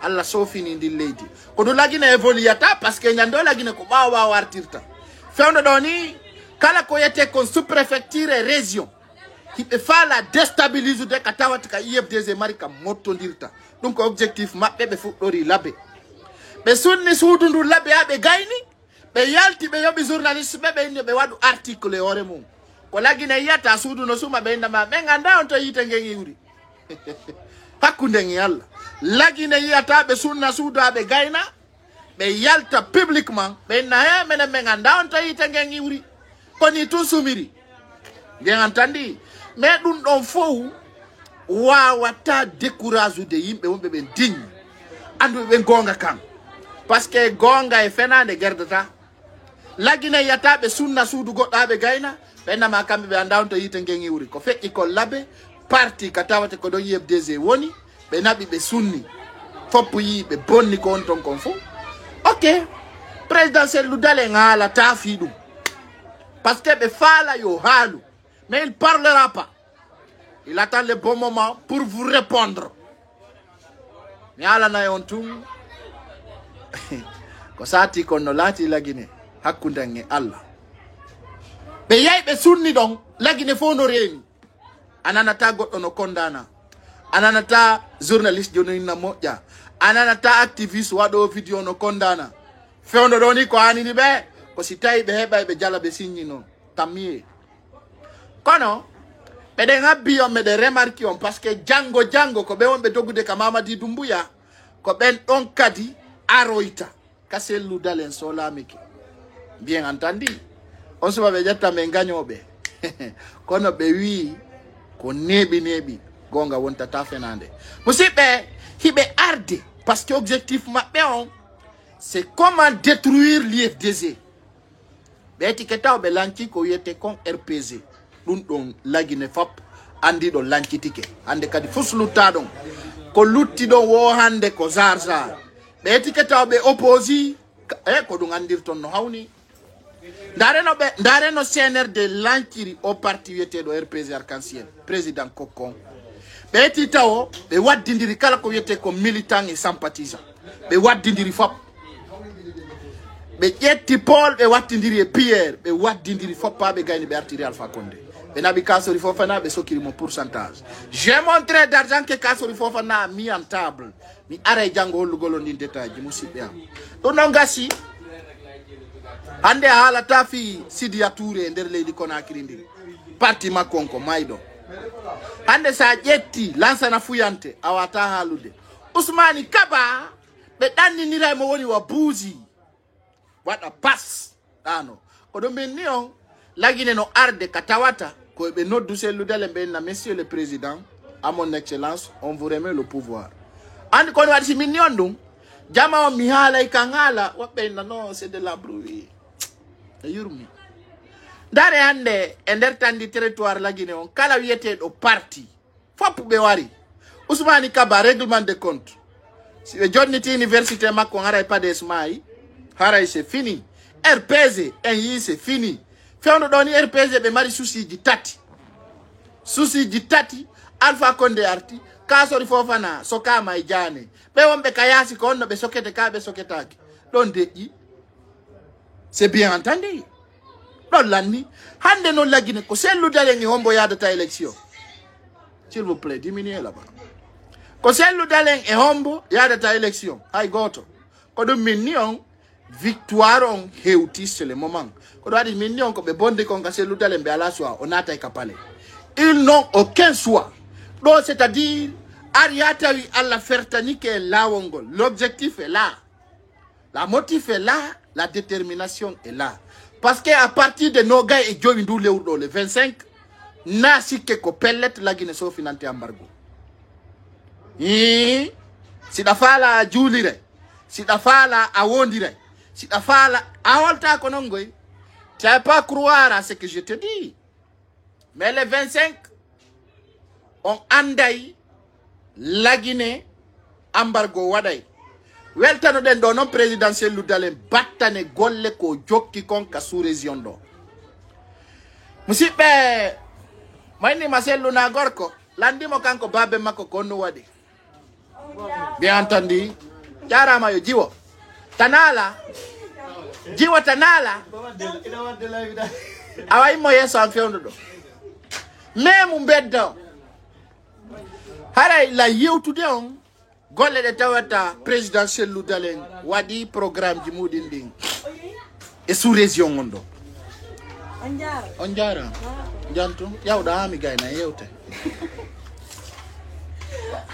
alla sofini ndi lady ko do lagina evoluata parce que nyando lagina ko bawa wartirta fewndo doni kala ko yete kon sous préfecture et région qui be fa la déstabiliser de katawat ka IFDZ marika motondirta donc objectif mabbe be fuddori labbe be sunni sudundu labbe abe gayni be yalti be yobi journaliste be wadu article e hore mum ko lagina yata sudu no suma be ndama be nganda on to yite ngengi wuri hakkunde ngi yalla lagina yata be sunna sudu abe gayna be yalta publiquement be na he mena be nganda on to yite ngengi wuri ko ni to sumiri bien entendu mais dun don fou wa wata décourage de yimbe wonbe be digne andu be gonga kam parce que gonga e fenande gerdata lagina yata be sunna sudu goddabe gayna bena makambe be anda on to yite ngengi wuri ko fekki ko labbe parti katawate ko do IFDZ woni be nabi be sunni foppu yi be bonni ko on ton kon fu ok présidentiel ludale ngala tafi dum parce que be fala yo halu mais il parlera pas, il attend le bon moment pour vous répondre mais ala na yontum ko sati kono lati lagine hakkundange Allah be yay be sunni don lagine fo no reeni ananata goddo no kondana ananata journaliste jono na moja ananata activiste wado video no kondana fewndo doni ko anini be ko si tay be heba be jala be signi no tamie kono be de ngabbi on me de remarque on parce que jango ko be wonbe dogude ka Mamadi Doumbouya ko ben don kadi aroita kaselu dalen solamiki bien entendu on se va jatta me ngagnobe kono be wi ko nebi gonga wonta ta fenande musibe hibe arde parce que objectif mabbe on c'est comment détruire l'IFDZ be etiketa be lanci ko yete kon RPZ dun don lagine fop andi do lanci tike ande kadi fusluta don ko lutti don wo hande ko zarza be etiketa be opposi ko dun andirton no hawni Ndare no CNRD lanciri au parti yete do RPZ Arc-en-Ciel président Kokon be titawo be waddindiri kala ko yete ko militant et sympathisant be waddindiri fop be jetti Paul be waddindiri e Pierre be waddindiri fop pa be gayni be artiri Alpha Condé be nabi Kassory Fofana be sokiri mon pourcentage j'ai montré d'argent que Kassory Fofana a mis en table mi are jango lugolo ni détail musibe am do nongasi ande hala tafi Sidia Touré nder leydi Conakry ndiri parti makonko maydo ande sa jetti lansana fuyante awata halude Ousmani Kaba be danni nira mo woni wa buuzi wada pass dano ko do men nion lagine no arde katawata ko be noddu selludele ben na monsieur le président à mon excellence on vous remet le pouvoir ande ko wadi min nion dum jama o mi hala ikangala wabe na no c'est de la bruit yurmi dare hande endertandi territoire lagine on kala wiete do parti fop be wari Ousmani Kaba règlement de compte si be jonniti université makko haray pas des mai haray c'est fini RPZ en yi c'est fini fewndo doni RPZ be mari souci di tati Alpha Condé arti Kassory Fofana soka may jane be wonbe kayasi ko onno be sokete ka be soketaki don deji c'est bien entendu. Non l'année, hande non lagine ko sellu dale ngi hombo yada ta élection. S'il vous plaît, diminuez là-bas. Ko sellu dale ngi hombo yada ta élection. Hay goto. Ko do minnion victoire on heuti c'est le moment. Ko do adi minnion ko be bonde ko ka sellu dale be ala soa onata ikapale. Ils n'ont aucun choix. Donc c'est-à-dire ariata wi alla fertanike lawongol. L'objectif est là. La motif est là, la détermination est là. Parce qu'à partir de Noga et Djobindou le 25, na sike ko pellet la Guinée so finanti embargo. Si da fala julire, si da fala awondire, si da fala awolta konongoy, tu n'as pas croire à ce que je te dis. Mais le 25, on anday la Guinée embargo waday. Weltano den do non présidentiel ludalen battane golle ko jokki kon ka sous région do. Musibe mayni maselu na gorko landimo kanko babe makko konno wadi. Bien entendu. Jarama yo jiwo. Tanala. Jiwo tanala. Awai mo yeso an fewndo do. Même mbeddo. Haray la yewtude on golle de tawata présidentiel ludalen wadi programme ji mudin ding e sous région ngondo on jara jantu yawda mi gayna yewte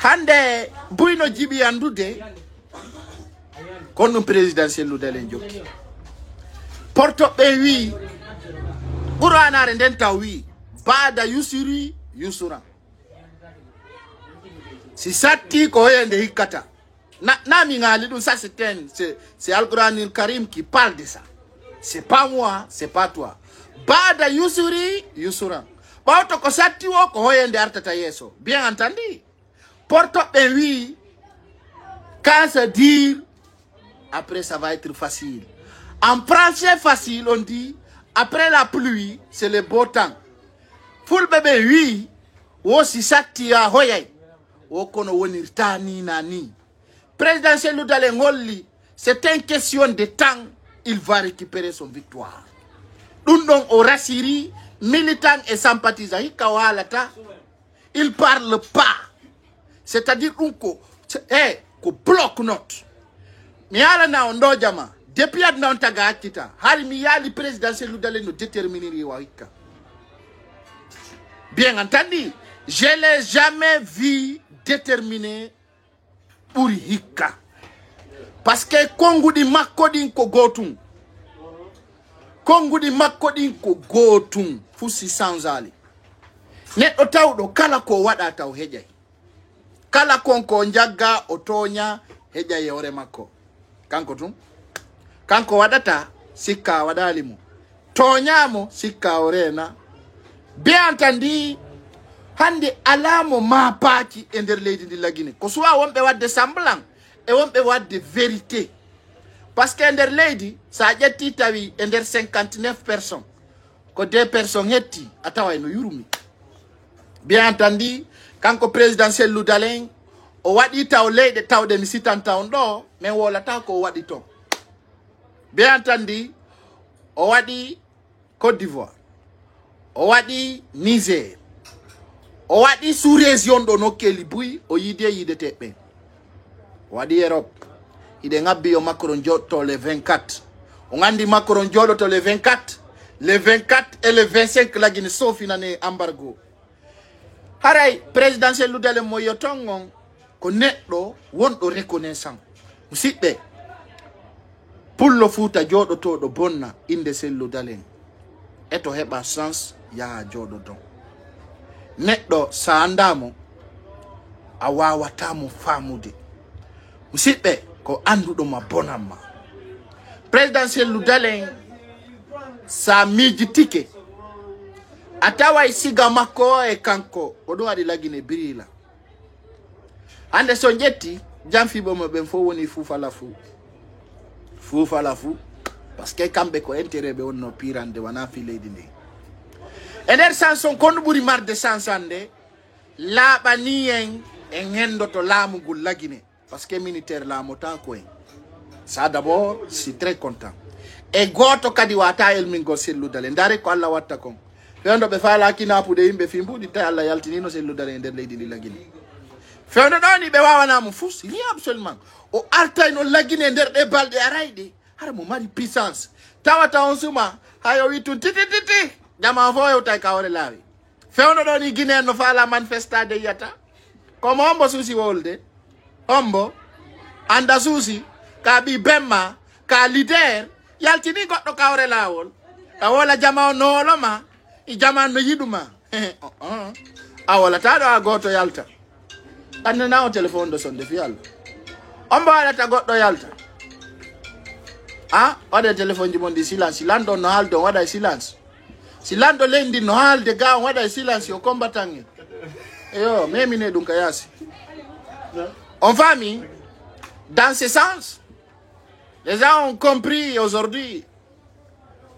hande buyno jibi andude kono présidentiel ludalen jokki porto be wi buranare den taw wi bada yusuri yusura. Si sati ko yende hikata. Na mingali ça c'est Al-Quran Karim qui parle de ça. C'est pas moi, c'est pas toi. Bada yusuri yusura. Ba to ko sati wo ko yende artata yeso. Bien entendu. Porto ben oui. Quand se dire après ça va être facile. En français facile on dit après la pluie c'est le beau temps. Full bébé oui. Wo si sati ya hoyay. Okono wonirtani nani. Présidentiel Ludale ngolli, c'est une question de temps, il va récupérer son victoire. Dundong au Rassiri, militants et sympathisants, il parle pas. C'est-à-dire qu'on bloque note. Mais ala na ondo jama, depuis adna on taga akita, hari miyali présidentiel Ludale nous déterminer wahika. Bien entendu, je l'ai jamais vu déterminé pour hika. Parce que Kongo di makodin ko gotum. Kongo di makodin ko gotum. Fusi sanzali. Net otawdo kala ko wada taw hejay. Kala konko njaga otonya hejay ore mako. Kanko tum. Kanko wadata sika wadalimu. Tonyamo sika orena. Bien entendu. Hande alamo ma pati ender leydi di la Guinée ko soit wonbe wadde semblant e wonbe wadde vérité parce que ender leydi sa jetti tawi ender 59 personnes ko 2 personnes hetti ataway no yurumi. Bien entendu kanko présidentiel ludalen o wadi taw leyde tawde mi sitanta on do mais wola taw ko wadi to. Bien entendu o wadi Côte d'Ivoire o wadi Niger o wadi sous région do no kelibui o yide tepe wadi Europe ide ngabbi yo Macron jotto le 24 on andi Macron jotto le 24 et le 25 la Guinée sofi nane embargo haray présidentiel ludale mo yotongon ko neddo wondo reconnaissant musibbe pullo futa jodoto do bonna inde sellu dalen eto heba sens ya jodoto neddo sa andamo a wawatamo famude musibbe ko andudo ma bonamma présidentiel ludalen sa miji tike atawa isiga mako e kanko odo wadi la Guinée birila ande so jetti jamfibo mo ben fo woni fufa la fu parce que kambe ko intérêt be wonno pirande wana fi leydi ndi eder sanson kono buri marde sansande laɓani en e ngendoto laamugol la Guinée parce que militaire laamota ko en ça d'abord je suis très content e goto kadi wata elmingol selludale ndare ko Allah watta kon fewndo be faala kinapude yimbe fi mbudi tay Allah yaltinino selludale nder leydi ndi la Guinée fewndo doni be wawanamo fus il y a absolument o artayno la Guinée nder de balde arayde har mo mari puissance tawata on suma hayo witu titi jama fo yewta kawre laawi fewno doni Guinée no faala manifestade yata comme hombo susi wolde hombo anda susi kabi bemma ka leader yaltini goddo kawre lawol awola jama no loma I jama no yiduma awola tado a goto yalta tan na o telephone do sonde fi Allah on ba ta goddo yalta ode telephone ji mon di silence lando no haldo wada silence si lando lendi no halde ga wada silence yo combattant yo memi ne dunka yasi on famille dans ce sens les gens ont compris aujourd'hui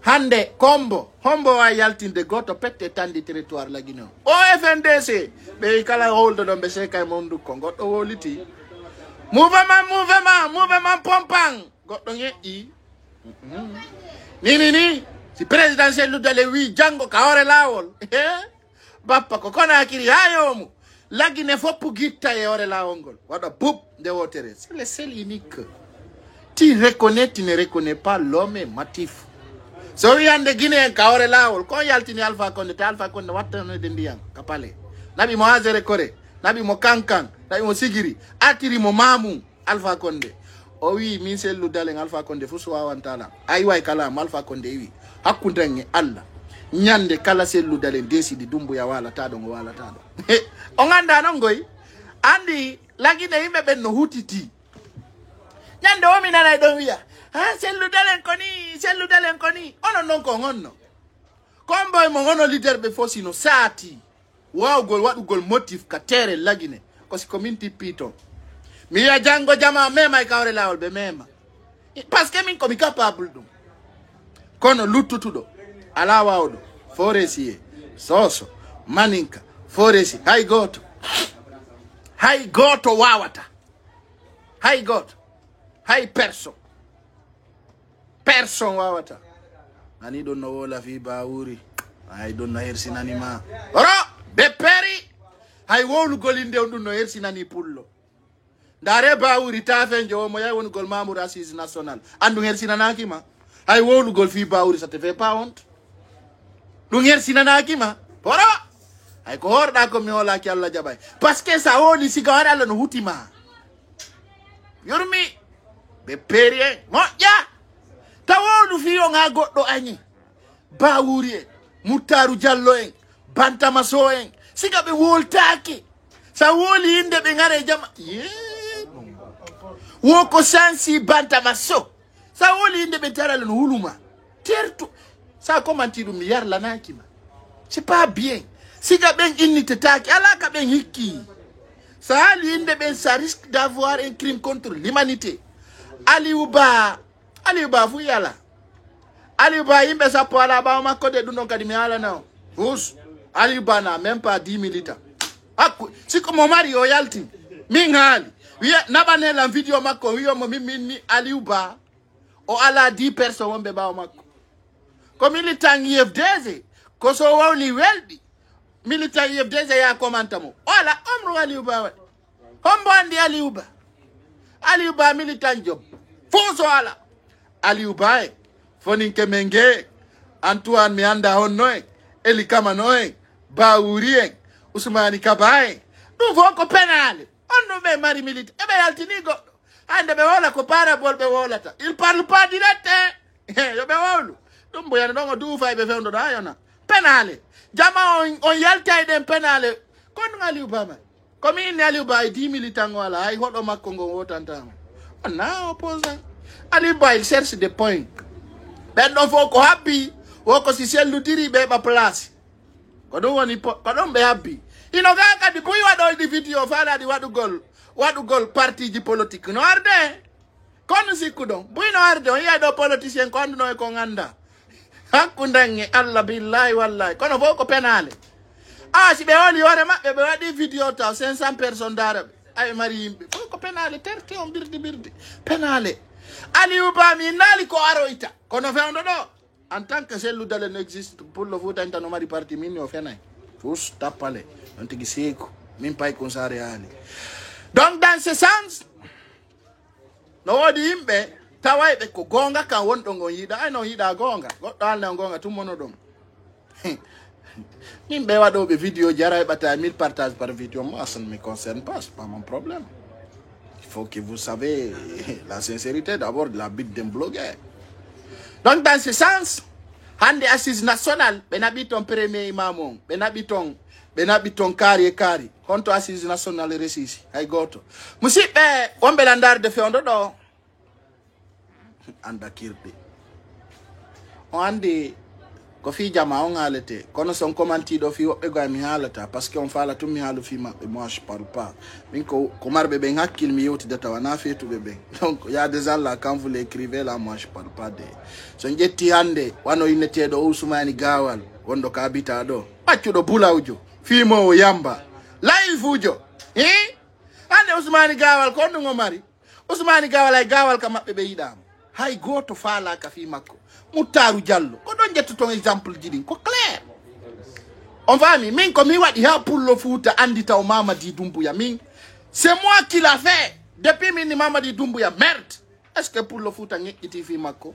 hande kombo hombo wa yaltinde goto pette tandi territoire la Guinée o FNDC be kala holdo do be sekay mondu ko goddo woliti mouvement pompang goddo ngi ni si présidentiel lu dale wi jango ka ore lawol bappa ko kona akiri hayomu la Guinée foppu gitta e ore lawol gol wada boub de wotere c'est le seul unique. Tu reconnais, tu ne reconnais pas l'homme matif. So we ande Guinée ka ore lawol ko yaltini Alpha Condé wattano de ndiyam kapale nabi mo azere kore nabi mo kankan nabi mo sigiri atiri mo mamu Alpha Condé o wi min sellu dalen Alpha Condé fu so wawantala ay way kala Alpha Condé wi hakkundange Allah nyande kala sellu dalen desidi dumbu ya wala tado ngo wala tado o nganda non goy andi lagine yimbe ben no hutiti nyande o mi nana do wiya sellu dalen koni ono non ko ngonno komboy mo ngono leader be fosino sati wow gol wadu gol motif ka tere lagine ko si community pito mi ya jango jama mema ikawre lawol be mema parce que min ko mi capable dum kono lututudo ala wawdo foresier soso maninka foresi hay goto wawata hay goto hay person wawata ani don no wola fi bawuri ay don no hersinani ma oro be peri hay wolu golinde on no hersinani pullo ndare bawuri tafen jo mo yay won gol Mamour assise national andu hersinanaki ma hay wolu gol fi bawuri ça te fait pas honte du hersinanaki ma oro ay ko horda ko mi wala ki Allah jabay parce que ça woni si gawara Allah no hutima yormi be peri mo ya tawonu fiyo nga goddo anyi bawuri mutaru jallo en bantamaso en siga be woltaki sa woli inde be ngare jama woko sansi bantamaso sa woli inde be tarala no huluma tertu sa komantiru mi yar lanaki ma c'est pas bien siga ben inite taki ala ka ben hikki sa ali inde ben ça risque d'avoir un crime contre l'humanité Aliuba fu yala Aliuba imbe sa poala ba ma kode duno kadimi ala na us Aliuba na même pas 10 milita aku si ko Mario yalti mingali wi na banela video mako wi mo mimi Aliuba o ala 10 personnes wonbe ba mako ko militant IFDZ ko so woni weldi militant IFDZ ya komantamo wala omru Aliuba wa hombo andi Aliuba militant job foso ala Aliuba foninke menge Antoine Mianda honnoe Eli Kamanoe Bawurien Ousmane Kabaye du voko penale on be mari milite ebe yaltinigo ande be wala ko parabol be wolata il parle pas direct yo be wolu dum boya no du fay be fendo da yona penale jama on yalta den penale kon Aliuba ma comme il Aliuba 10 militants wala ay hodo makko ngo wotanta na opposant Aliuba il cherche des points ben do foko happy woko si selu diri be ba place ko do woni ko don be happy ino ga di buy wado di video fala di wadu gol parti di politique no arde kon si kudon buy no arde on ya do politicien ko no ko nganda hakundange Allah billahi wallahi kono foko penale si be woni yore mabbe be wadi video ta 500 personnes d'arabe ay mari yimbe foko penale terte on birdi penale Aliuba mi nali ko aroita kono fewndo do en tant que celle dale n'existe pour le vote en tant mari parti minno fenay tous tapale on tigi seko min pay kon sa reali donc dans ce sens no wodi yimbe taway be ko gonga kan wondo ngon yida ay no yida gonga goddo alna gonga tumono dum yimbe wado be video jara bata 1000 partage par video moi ça ne me concerne pas c'est pas mon problème faut que vous savez la sincérité d'abord de la bite d'un blogueur. Donc dans ce sens, hande assise nationale, ben habiton premier imamon, ben habiton kari. Honto assise nationale resisi, ay goto. Musibe, wombe landar de feondo do. Anda kirde. On andi ko fi jama on alete kono son commenti do fi wobbe go mi halata parce que on fala tum mi halu fi ma moi je parle pas min ko marbe be hakkil mi yoti data wana fetu be donc il y a des gens là quand vous l'écrivez là moi je parle pas de so njetti hande wano inete do Ousmane Gawal wondo ka bita do paccu do bulawjo fi mo yamba live ujo hande Ousmane Gawal ko ndungo mari Ousmane Gawal ay Gawal ka mabbe be yidam hay goto fala ka fi makko Moutaru Diallo ko don jetto ton exemple jidin ko clair on va min ko mi wadi ha pour le foot andita o Mamadi Doumbouya min c'est moi qui l'a fait depuis min Mamadi Doumbouya merde est-ce que pour le foot ngiti fi makko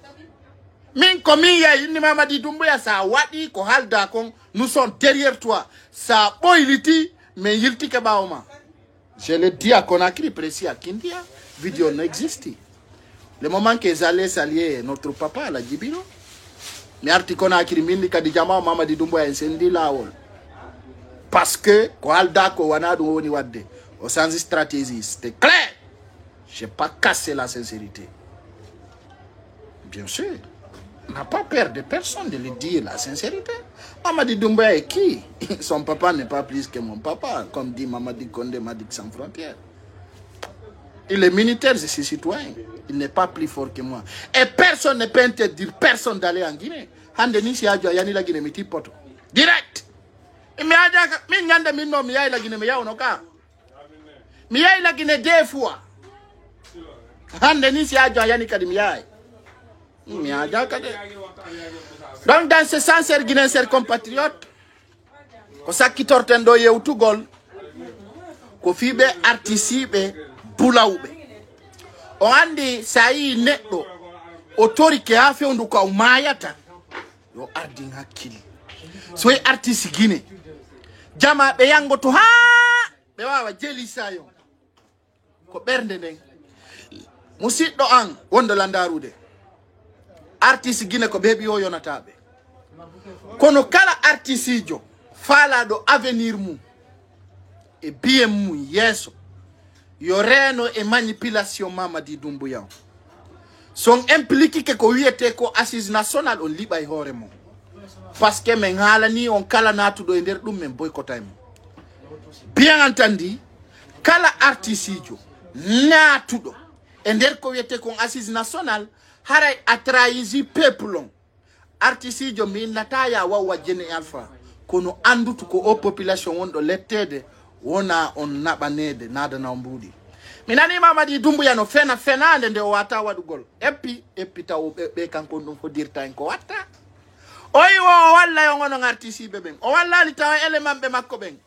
min ko mi ya ni Mamadi Doumbouya sa wadi ko halda kon nous sommes derrière toi sa boyliti mais yilti ke baoma je le dis à Conakry précis à Kindia vidéo n'existe. Le moment que j'allais saluer notre papa, la Djibino, mais artikona akirimindi kadijama Mamadi Doumbouya incendi la wol. Parce que, quand Aldako wanadu woni wadde, au sens stratégie, c'était clair. Je n'ai pas cassé la sincérité. Bien sûr, on n'a pas peur de personne de lui dire la sincérité. Mamadi Doumbouya est qui? Son papa n'est pas plus que mon papa, comme dit Mamadi Condé Madik sans frontières. Il est militaire, je suis citoyen. Il n'est pas plus fort que moi. Et personne ne peut interdire personne d'aller en Guinée. Handeni si adjo yani la Guinée miti poto. Direct. Mi adja mi nyanda mi no mi ay la Guinée mi ya onoka. Mi ay la Guinée deux fois. Handeni si adjo yani kadi mi ay. Mi adja kade. Donc dans ce sens, ser Guinée, ser compatriote, ko sakki tortendo yewtugol ko fibe artisibe bulawbe o andi sayi neddo o tori ke ha fewndu ko mayata yo ardin hakkili so e artiste Guinée jama be yangoto ha be wawa jeli sayo ko bernde den musiddo an wondo landarude artiste Guinée ko bebi o yonatabe kono kala artiste jo fala do avenir mu e bien mu yeso yo reno e manipulation Mamadi Doumbouya son impliqué que ko wiete ko assise nationale on liba e hore mo parce que men halani on kala natudo e der dum men boycotay mo bien entendu kala artiste jo natudo e der ko wiete ko assise nationale haray atraisi peuple artiste jo min nataya wawa jene alpha kono andutu ko o population wondo lettede wona on nabanede nada na mbudi minani Mamadi Doumbouya no fena fenande nde o wata wadugol epi taw be kanko dum ko dirta en ko watta oyi wo walla yo ngono artiste be ben o walla li taw element be makko ben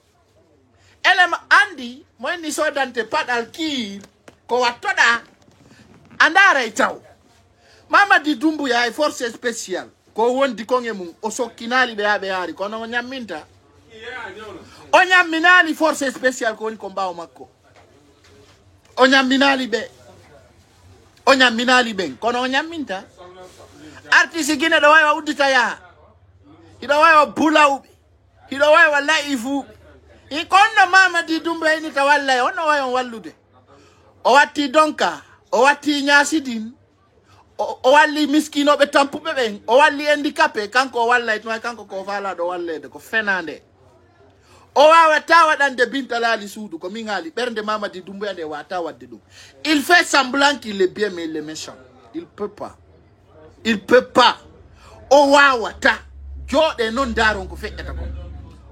element andi mo ni so dante padal ki ko wattoda andara e taw Mamadi Doumbouya e force spéciale ko wondi ko ngemum o sokkinali be abe hari kono nyamminta o nyamminali force spéciale ko woni ko mbaaw makko o nyamminali ben kono o nyamminta artiste Guinée do waywa uddita ya hido waywa bulawbe hido waywa laifu i kono Mamadi Doumbouya ni tawalla ono wayon wallude o watti donka o watti nyasidin o walli miskino be tampube ben o walli handicapé kanko o walla to kanko ko fala do wallede ko fenande o wawa tawadande bintalali suudu ko mingali bernde Mamadi Doumbouya de wata wadde dum il fait semblant qu'il est bien mais il est méchant il peut pas o wawata jode non daron ko feƴƴata ko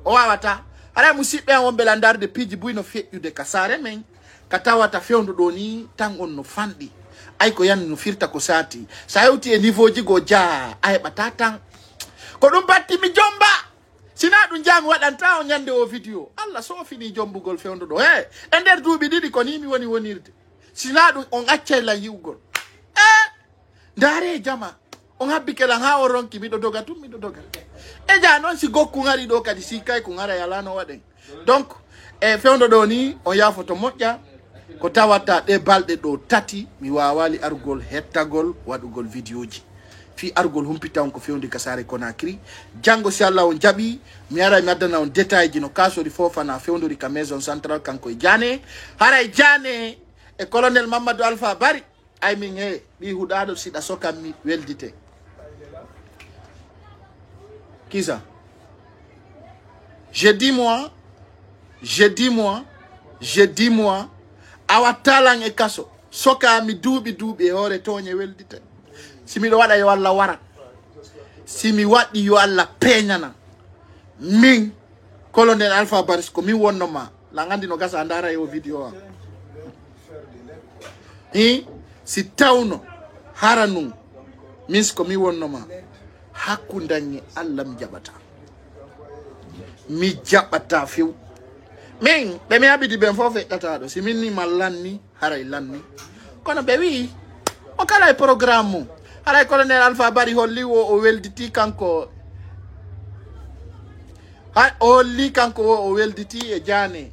o wawata ala musibbe on wonbe landarde piji buyno feƴƴude kasare men ka tawata fewndu do ni tan on no fandi ay ko yan no firta ko sati sa hewti e niveau ji go ja ay batatan ko dum batti mi jomba sina dum jami wadanta on nyande o video Allah so fini jombugol fewndu do e nder duubi didi ko ni mi woni wonirde sina dum on accay la yiwgol dare jama on habbi kala ha o ronki mi do doga tum mi do doga e ja non si gokku ngari do kadi si kay ko ngara yala no waden donc e fewndu do ni on yafoto mojja ko tawata ɗe balɗe ɗo tati mi wawali argol hettagol waɗugol vidéo ji fi argol humpitawan ko fewndi Kasare Conakry jango si Allah on jaɓi mi ara mi addana on détail ji no kasori fofana fewndori ka maison centrale kanko e Diané haray Diané e colonel Mamadou Alpha Bari ay min he ɓi huɗaɗo siɗa sokam mi weldite kisa je dis moi awa talan e kaso soka mi duuɓi e hoore toñe weldite si miɗo waɗa yo Allah wara si mi waɗi yo Allah peñana min colonel Alpha Baris ko min wonnoma la gandi no gasa andara yo vidéo am si tawno hara nun min ko mi wonnoma hakkundange Allah mi jaɓata few min ɓe mi haɓidi ɓen fof feƴƴataɗo si min ni ma lanni haray lanni kono ɓe wi o kala e programme mum haray colonel Alpha Bari holli o welditi kanko o welditi e Diané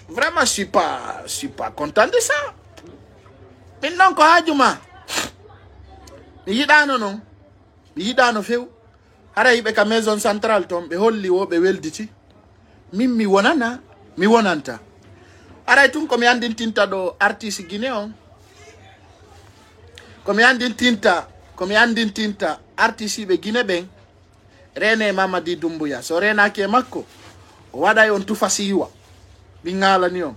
vraiment je suis pas content de ça min non ko hajuma mi yiɗano few haray ɓe ka maison centrale ton ɓe holli wo ɓe welditi min mi wonanta aray tun komi andintinta ɗo artiste Guinée on komi andintinta artiste ɓe Guinée ɓen rene Mamadi Doumbouya so renaki e makko o waɗay on tufasi yiwa min ngalani on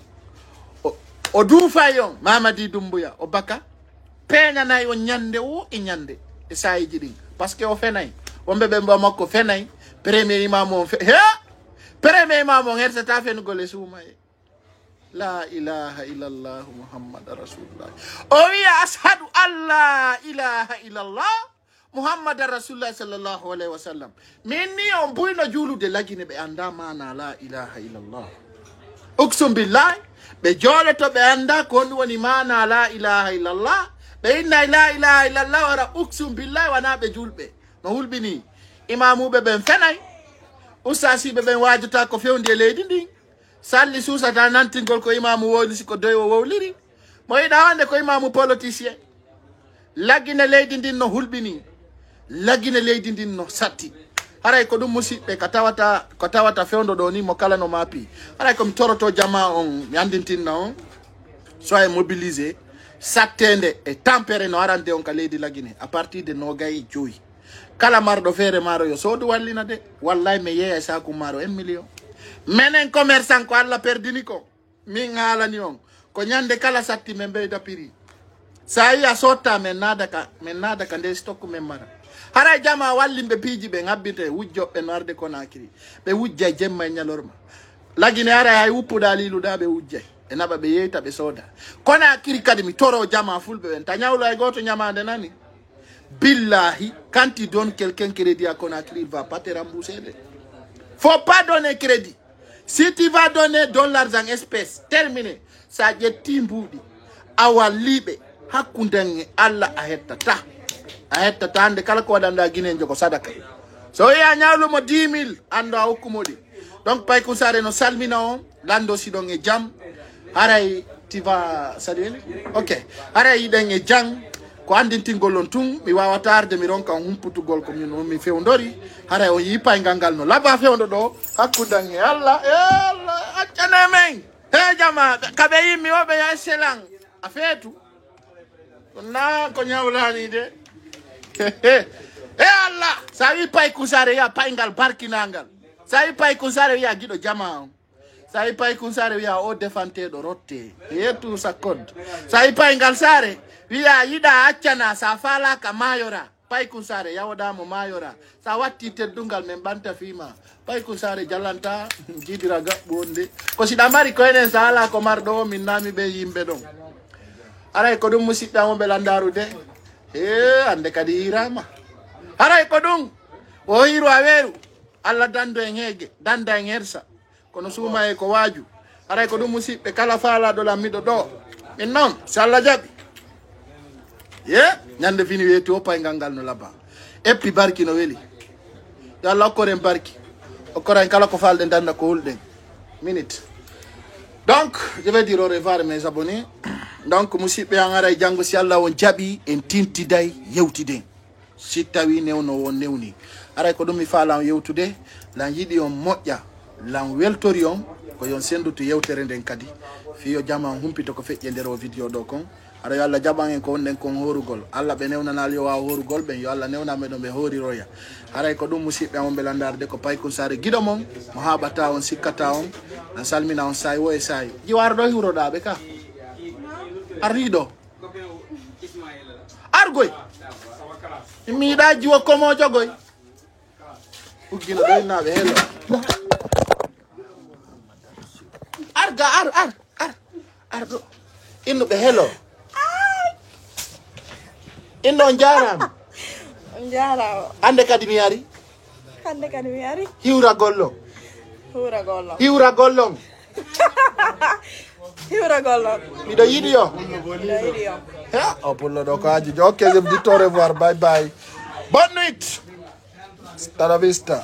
o duufay on Mamadi Doumbouya o baka peñanayi on ñande o e ñande e sayiji ɗin par ce que o fenay wonɓe ɓe mba makko fenay premier imam on premier imam on hersata fenugol e suuma e la ilaha illallah muhammad rasulullah o wiya ashadu an la ilaha illallah muhammad rasulullah sallallahu alayhi wa sallam min ni on buyno juulude lagine ɓe anda mana la ilaha illallah uksum billahi ɓe jooɗoto ɓe anda ko honɗum woni mana la ilaha illallah ɓe innay la ilaha illallah wara uksum billahi wona ɓe julɓe no hulɓini imamuɓe ɓen fenay ustasiɓe ɓen wajota ko fewndi e leydi ndin salli susata nantingol ko imamu wowli siko doy o wowliri mo yiɗa wande ko imamu politicien laggine leydi ndin no hulɓini laggine leydi ndin no satti haray ko ɗum musidɓe ko tawata fewndo ɗo ni mo kala no maapi haray komi toroto jama on mi andintinna on soit mobilisé sattede e tampere no arande on ka leydi laggine à partir de nogayi joyi kala marɗo feere maaro yo soodu wallina de wallahi mi yeeya saku maaro 1 million menen commerçant ko Allah perdini ko min haalani on ko ñande kala satti men ɓeyda prix sa yi a sotta men naada ka nde stock men mara haray jama wallimɓe piiji ɓe ŋabbite wujjoɓe no arde Conakry ɓe wujjay jemma e ñalorma lagine haray hay wuppuɗa liluɗa ɓe wujjay e naɓa ɓe yeyta ɓe sooda Conakry kadi mi toro jama fulɓe ɓen ta ñawlo e goto ñamade nani billahi quand tu donnes quelqu'un crédit à Conakry il va pas te rembourser. Faut pas donner crédit. Si tu vas donne l'argent espèce. Terminé. Ça j'ai timboudi. Awa libe hakundenge Allah ahettata. Ahettata ande kala ko wadanda Guinée njoko sadaka. So ya nyawlo mo 10 000 ando hokumodi. Donc pay ko sare no salmina on lando sidon e jam. Haray tu vas saluer. OK. Haray den e jam. Ko andintingol on tun mi wawata arde mi ronka humputugol ko mi fewndori haray o yipa ngangal no laba fewndo do hakkudange Allah accane men he jama kabe yimmi obe ya selang afetu na ko nyawlani de Allah sa wi pay kusare ya payngal barkinangal sa wi pay kusare ya gido jama sa wi pay kusare ya o defante do rotte yetu sa code sa wi payngal sare wiya yiɗa accana sa fala ka mayora pay kusare yawodamo mayora sa watti teddungal men ɓanta fima pay kusare jallanta jidira gaɓɓonde ko siɗa mari ko enen sa ala ko marɗo o min nami ɓe yimɓe ɗon aray ko ɗum musidɗamo ɓe landaru de ande kadi hirama haray ko ɗum o hiru a weeru Allah dando en heege danda en hersa kono suuma e ko waaju haray ko ɗum musidɓe kala faalaɗo lammiɗo ɗo min noon so Allah jaɓi ñande fini weeti o paygal ngal no labba eppi barki no weli yo Allah okkoren barki okkoren kala ko falɗe danda ko hulɗen minute Donc, je vais dire au revoir mes abonnés. Donc, musidɓe an ara janngo si Allah on jaɓi en tintiday yewtide si tawi newno won newni aray ko ɗum mi faala on yewtude lan yiɗi on moƴƴa lan weltori on ko yon senduto yewtere nden kadi fiyo jama on humpito ko feƴƴe nder o vidéo ɗo kon aɗa yo Allah jaɓan en ko wonɗen kon horugol Allah ɓe newnanal yo wawa horugol ɓen yo Allah newna meɗon ɓe horiroya haray ko ɗum musidɓe on belandarde ko Paykun Sare giɗo mon mo haɓata on sikkata on an salmina on sayi wo e sayi ƴiwaro ɗo hiwroɗaɓe ka arriɗo argoy miiɗa jiwo komo jogoy uggina ɗoynaɓe helo arga ar ɗo innuɓe helo inno on jarama On jarama. hande kadi mi ari Hande kadi mi ari. hiwra gollon Hura gollon. hiwra gollon Hura gollon. miɗo yiɗi yo Miɗo yiɗi yo. o pullo ɗo ko haji ok je me dis au revoir bye bye bonne nuit hasta la vista